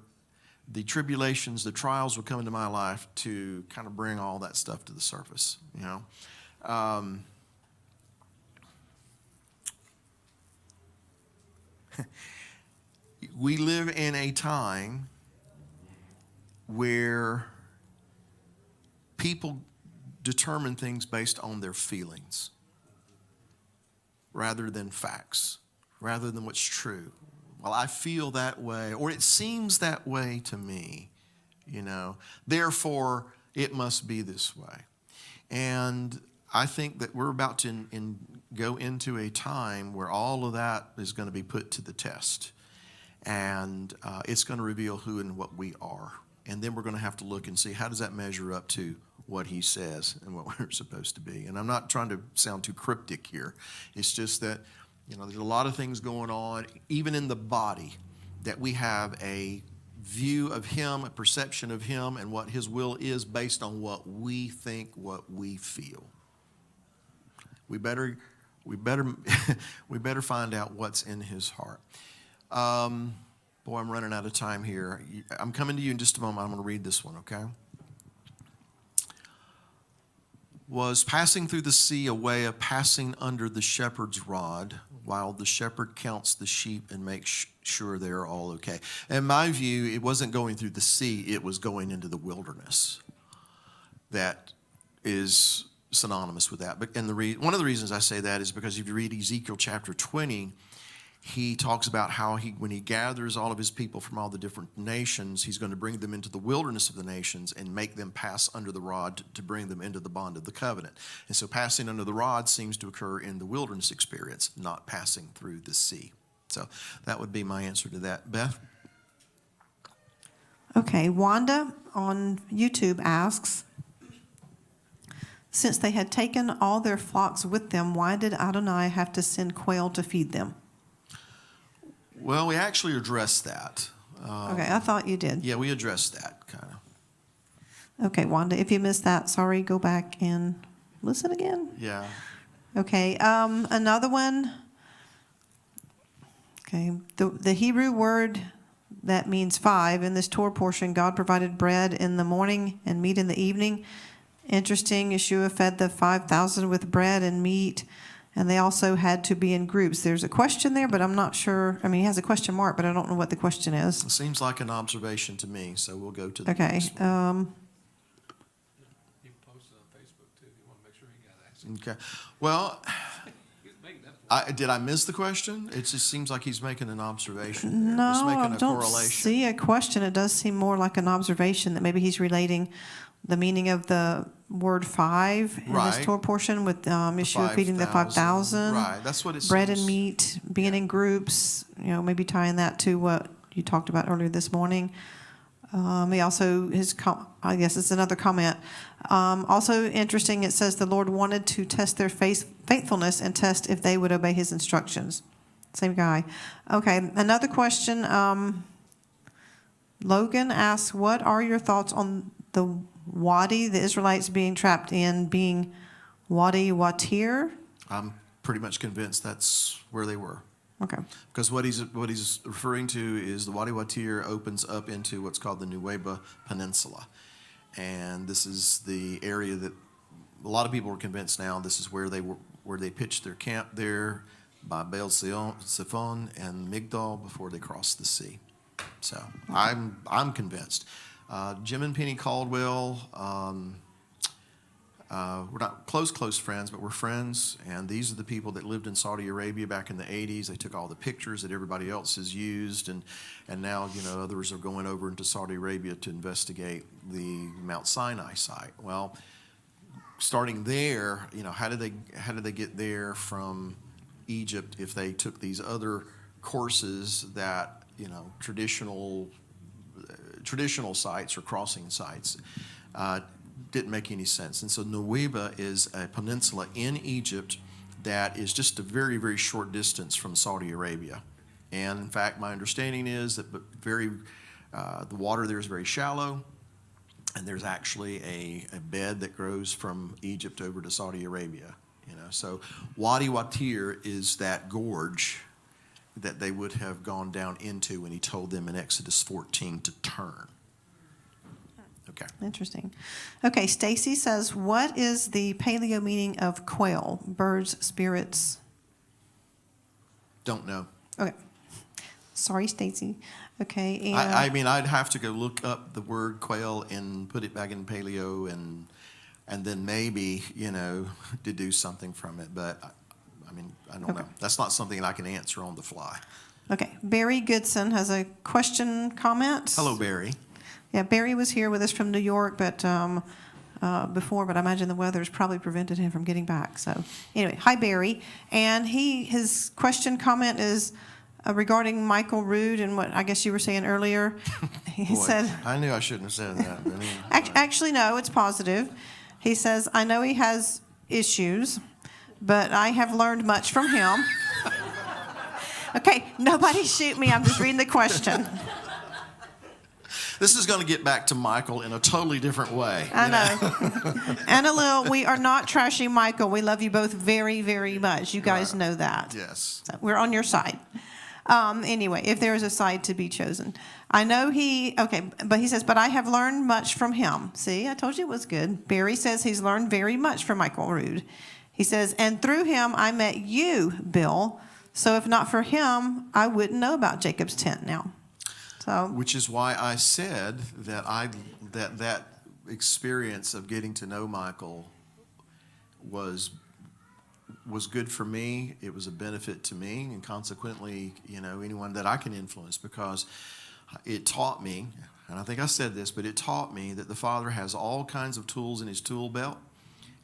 the tribulations, the trials will come into my life to kind of bring all that stuff to the surface, you know. We live in a time where people determine things based on their feelings rather than facts, rather than what's true. Well, I feel that way, or it seems that way to me, you know. Therefore, it must be this way. And I think that we're about to go into a time where all of that is going to be put to the test. And it's going to reveal who and what we are. And then we're going to have to look and see, how does that measure up to what he says and what we're supposed to be? And I'm not trying to sound too cryptic here. It's just that, you know, there's a lot of things going on, even in the body, that we have a view of him, a perception of him, and what his will is based on what we think, what we feel. We better find out what's in his heart. Boy, I'm running out of time here. I'm coming to you in just a moment. I'm going to read this one, okay? Was passing through the sea a way of passing under the shepherd's rod, while the shepherd counts the sheep and makes sure they're all okay. In my view, it wasn't going through the sea, it was going into the wilderness. That is synonymous with that. But one of the reasons I say that is because if you read Ezekiel chapter 20, he talks about how when he gathers all of his people from all the different nations, he's going to bring them into the wilderness of the nations and make them pass under the rod to bring them into the bond of the covenant. And so passing under the rod seems to occur in the wilderness experience, not passing through the sea. So that would be my answer to that. Beth? Okay, Wanda on YouTube asks, since they had taken all their flocks with them, why did Adonai have to send quail to feed them? Well, we actually addressed that. Okay, I thought you did. Yeah, we addressed that, kind of. Okay, Wanda, if you missed that, sorry, go back and listen again. Yeah. Okay, another one. Okay, the Hebrew word that means 5 in this Torah portion, God provided bread in the morning and meat in the evening. Interesting, Yeshua fed the 5,000 with bread and meat, and they also had to be in groups. There's a question there, but I'm not sure. I mean, he has a question mark, but I don't know what the question is. It seems like an observation to me, so we'll go to the Okay. next one. He posted on Facebook too. You want to make sure he got access. Okay. Well, did I miss the question? It just seems like he's making an observation there. No, Just making I a don't correlation. see a question. It does seem more like an observation that maybe he's relating the meaning of the word 5 in Right. this Torah portion with Yeshua feeding the 5,000. Right, that's what it Bread seems. and meat, being in groups, maybe tying that to what you talked about earlier this morning. He also, I guess it's another comment. Also interesting, it says the Lord wanted to test their faithfulness and test if they would obey his instructions. Same guy. Okay, another question. Logan asks, what are your thoughts on the Wadi, the Israelites being trapped in, being Wadi Watir? I'm pretty much convinced that's where they were. Okay. Because what he's referring to is the Wadi Watir opens up into what's called the Nuweiba Peninsula. And this is the area that a lot of people are convinced now this is where they pitched their camp there by Baal Zephon and Migdal before they crossed the sea. So I'm convinced. Jim and Penny Caldwell, we're not close friends, but we're friends, and these are the people that lived in Saudi Arabia back in the 80s. They took all the pictures that everybody else has used, and now, others are going over into Saudi Arabia to investigate the Mount Sinai site. Well, starting there, how did they get there from Egypt if they took these other courses that, traditional sites or crossing sites? Didn't make any sense. And so Nuweiba is a peninsula in Egypt that is just a very, very short distance from Saudi Arabia And in fact, my understanding is that the water there is very shallow, and there's actually a bed that grows from Egypt over to Saudi Arabia. So Wadi Watir is that gorge that they would have gone down into when he told them in Exodus 14 to turn. Okay. Interesting. Okay, Stacy says, what is the paleo meaning of quail? Birds, spirits? Don't know. Okay. Sorry, Stacy. Okay. And I mean, I'd have to go look up the word quail and put it back in paleo and then maybe, deduce something from it. But, I don't know. That's not something that I can answer on the fly. Okay. Barry Goodson has a question, comment. Hello, Barry. Yeah, Barry was here with us from New York, but before, but I imagine the weather's probably prevented him from getting back. So anyway, hi, Barry. And his question, comment is regarding Michael Rood and what I guess you were saying earlier. He said, I knew I shouldn't have said that. But actually, no, it's positive. He says, I know he has issues, but I have learned much from him. Okay, nobody shoot me. I'm just reading the question. This is going to get back to Michael in a totally different way. I know. Anna Lil, we are not trashing Michael. We love you both very, very much. You guys know that. Yes. So we're on your side. Anyway, if there is a side to be chosen. I know but he says, but I have learned much from him. See, I told you it was good. Barry says he's learned very much from Michael Rood. He says, and through him I met you, Bill. So if not for him, I wouldn't know about Jacob's tent now. So, which is why I said that experience of getting to know Michael was good for me. It was a benefit to me, and consequently, anyone that I can influence, because it taught me, and I think I said this, but it taught me that the Father has all kinds of tools in his tool belt,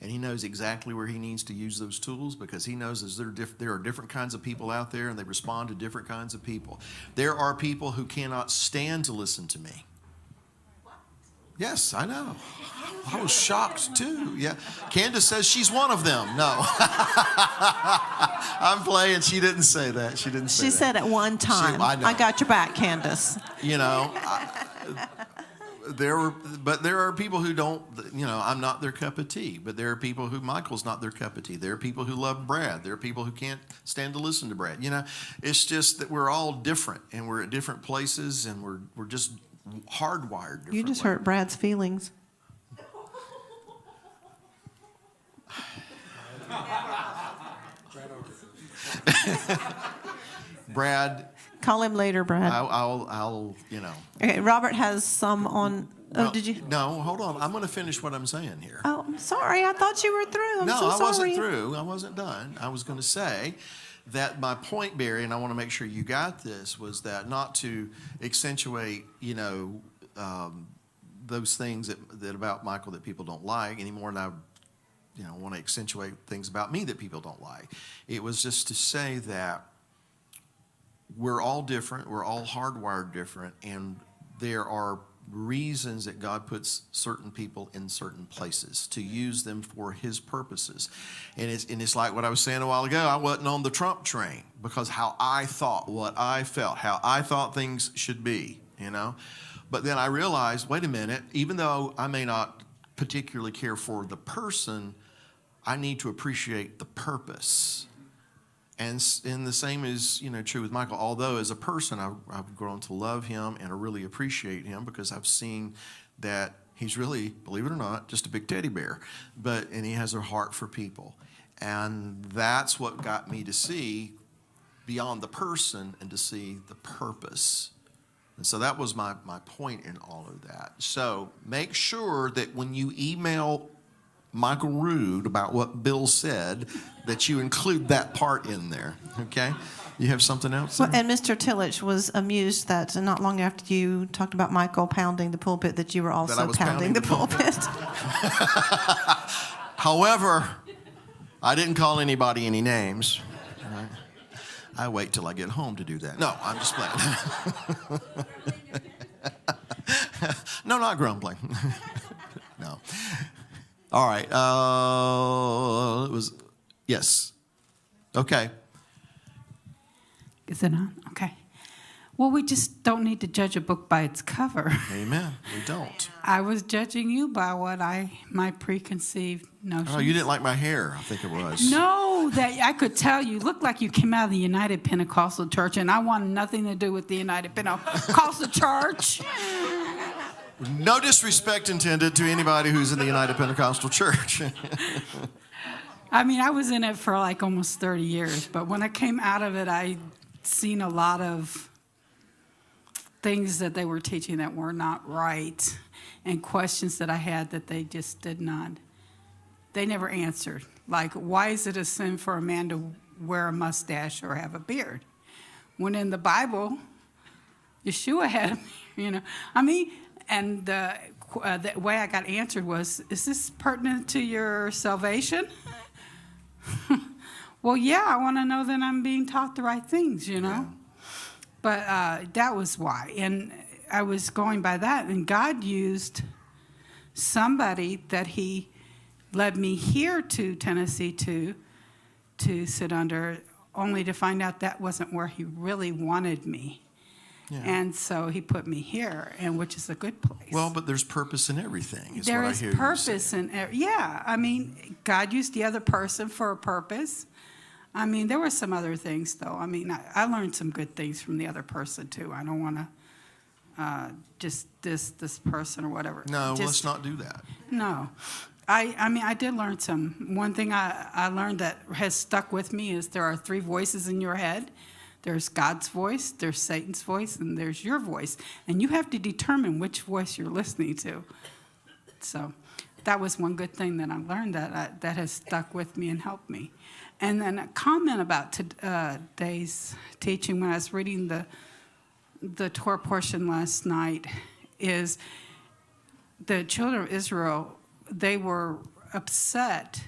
and he knows exactly where he needs to use those tools, because he knows there are different kinds of people out there, and they respond to different kinds of people. There are people who cannot stand to listen to me. Yes, I know. I was shocked too. Yeah, Candace says she's one of them. No, I'm playing. She didn't say that. She didn't say that. She said at one time. I got your back, Candace. There are people who don't, I'm not their cup of tea, but there are people who Michael's not their cup of tea. There are people who love Brad. There are people who can't stand to listen to Brad. It's just that we're all different, and we're at different places, and we're just hardwired differently. You just hurt Brad's feelings. Brad. Call him later, Brad. I'll. Okay, Robert has some on. No, did you? No, hold on. I'm going to finish what I'm saying here. Oh, I'm sorry. I thought you were through. I'm so sorry. I wasn't through. I wasn't done. I was going to say that my point, Barry, and I want to make sure you got this, was that not to accentuate, those things that about Michael that people don't like any more than I want to accentuate things about me that people don't like. It was just to say that we're all different. We're all hardwired different, and there are reasons that God puts certain people in certain places to use them for his purposes. And it's like what I was saying a while ago. I wasn't on the Trump train because how I thought, what I felt, how I thought things should be, But then I realized, wait a minute, even though I may not particularly care for the person, I need to appreciate the purpose. And the same is, true with Michael. Although as a person, I've grown to love him and I really appreciate him because I've seen that he's really, believe it or not, just a big teddy bear. And he has a heart for people. And that's what got me to see beyond the person and to see the purpose. And so that was my point in all of that. So make sure that when you email Michael Rood about what Bill said, that you include that part in there, okay? You have something else? Well, and Mr. Tillich was amused that not long after you talked about Michael pounding the pulpit, that you were also pounding the pulpit. However, I didn't call anybody any names. Right? I wait till I get home to do that. No, I'm just playing. No, not grumbling. No. All right. It was, yes. Okay. Is it on? Okay. Well, we just don't need to judge a book by its cover. Amen. We don't. I was judging you by my preconceived notions. Oh, you didn't like my hair, I think it was. No, that I could tell you looked like you came out of the United Pentecostal Church, and I wanted nothing to do with the United Pentecostal Church. No disrespect intended to anybody who's in the United Pentecostal Church. I mean, I was in it for like almost 30 years, but when I came out of it, I seen a lot of things that they were teaching that were not right, and questions that I had that they just they never answered. Like, why is it a sin for a man to wear a mustache or have a beard? When in the Bible, Yeshua had, I mean, and the way I got answered was, is this pertinent to your salvation? Well, yeah, I want to know that I'm being taught the right things, Yeah. But that was why. And I was going by that. And God used somebody that he led me here to Tennessee to sit under, only to find out that wasn't where he really wanted me. Yeah. And so he put me here, and which is a good place. Well, but there's purpose in everything, is There what I is hear you purpose saying. yeah. I mean, God used the other person for a purpose. I mean, there were some other things, though. I mean, I learned some good things from the other person, too. I don't want to just this person or whatever. No, Just- let's not do that. No. I mean, I did learn some. One thing I learned that has stuck with me is there are 3 voices in your head. There's God's voice, there's Satan's voice, and there's your voice. And you have to determine which voice you're listening to. So that was one good thing that I learned that has stuck with me and helped me. And then a comment about today's teaching when I was reading the Torah portion last night is the children of Israel, they were upset.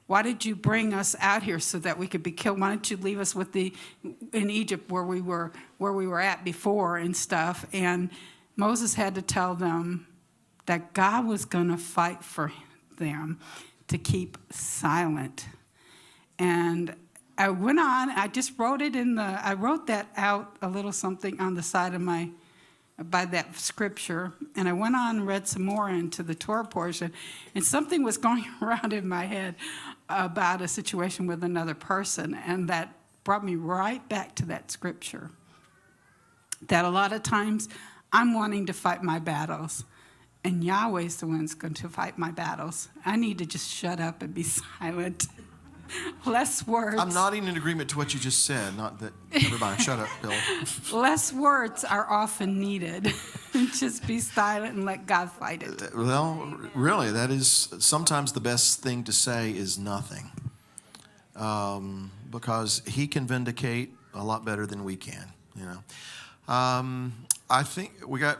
Why did you bring us out here so that we could be killed? Why didn't you leave us in Egypt where we were at before and stuff? And Moses had to tell them that God was going to fight for them to keep silent. And I went on, I just wrote it I wrote that out a little something on the side of by that scripture. And I went on and read some more into the Torah portion. And something was going around in my head about a situation with another person. And that brought me right back to that scripture. That a lot of times I'm wanting to fight my battles. And Yahweh's the one that's going to fight my battles. I need to just shut up and be silent. Less words. I'm nodding in agreement to what you just said. Not that everybody, shut up, Bill. Less words are often needed. Just be silent and let God fight it. Well, really, that is sometimes the best thing to say is nothing, because He can vindicate a lot better than we can. I think we got.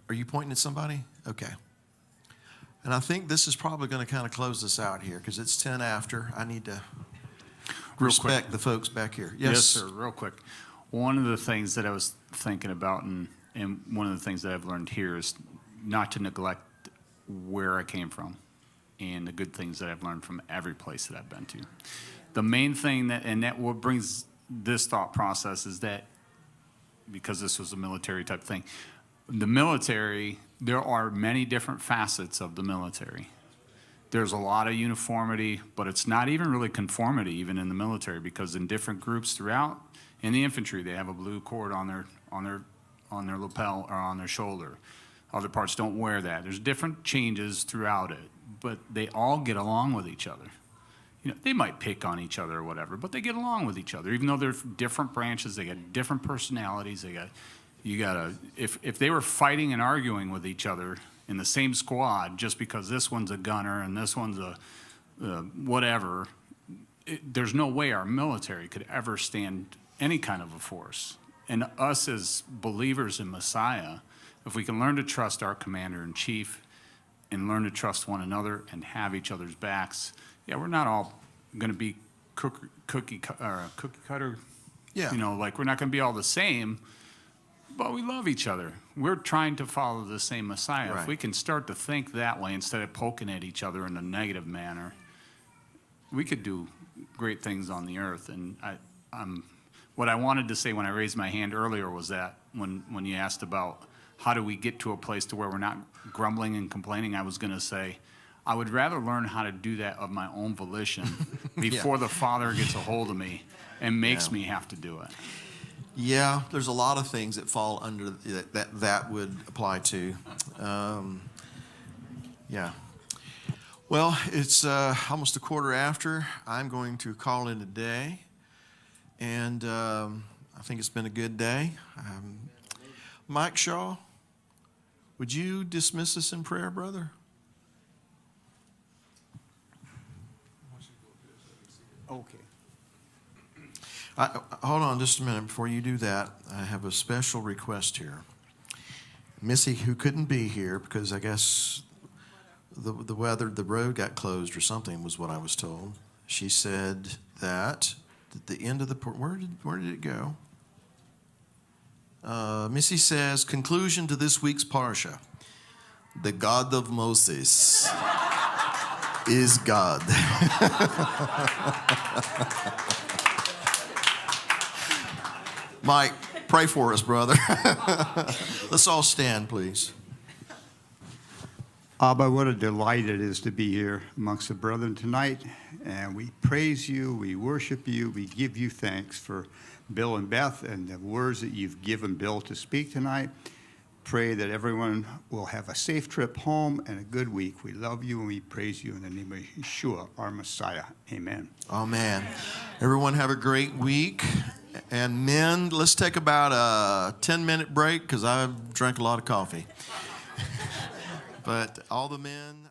Are you pointing at somebody? Okay. And I think this is probably going to kind of close us out here because it's 10 after. I need to respect the folks back here. Yes, sir. Real quick. One of the things that I was thinking about, and one of the things that I've learned here is not to neglect where I came from and the good things that I've learned from every place that I've been to. The main thing that what brings this thought process is that, because this was a military type thing, the military, there are many different facets of the military. There's a lot of uniformity, but it's not even really conformity even in the military, because in different groups throughout, in the infantry, they have a blue cord on their lapel or on their shoulder. Other parts don't wear that. There's different changes throughout it, but they all get along with each other. They might pick on each other or whatever, but they get along with each other. Even though they're different branches, they got different personalities. If they were fighting and arguing with each other in the same squad, just because this one's a gunner and this one's a whatever, there's no way our military could ever stand any kind of a force. And us as believers in Messiah, if we can learn to trust our commander-in-chief and learn to trust one another and have each other's backs, we're not all going to be cookie cutter. Yeah. Like we're not going to be all the same. But we love each other. We're trying to follow the same Messiah. Right. If we can start to think that way instead of poking at each other in a negative manner, we could do great things on the earth. And What I wanted to say when I raised my hand earlier was that when you asked about how do we get to a place to where we're not grumbling and complaining, I was going to say, I would rather learn how to do that of my own volition before the Father gets a hold of me and makes me have to do it. Yeah, there's a lot of things that fall under that would apply to. Yeah. Well, it's almost a quarter after. I'm going to call it a day. And I think it's been a good day. Mike Shaw, would you dismiss us in prayer, brother? Okay. Hold on just a minute. Before you do that, I have a special request here. Missy, who couldn't be here because I guess the weather, the road got closed or something was what I was told. She said that at the end of the, where did it go? Missy says, conclusion to this week's Parsha. The God of Moses is God. Mike, pray for us, brother. Let's all stand, please. Abba, what a delight it is to be here amongst the brethren tonight. And we praise you, we worship you, we give you thanks for Bill and Beth and the words that you've given Bill to speak tonight. Pray that everyone will have a safe trip home and a good week. We love you and we praise you in the name of Yeshua, our Messiah. Amen. Amen. Everyone have a great week. And men, let's take about a 10-minute break because I've drank a lot of coffee. But all the men...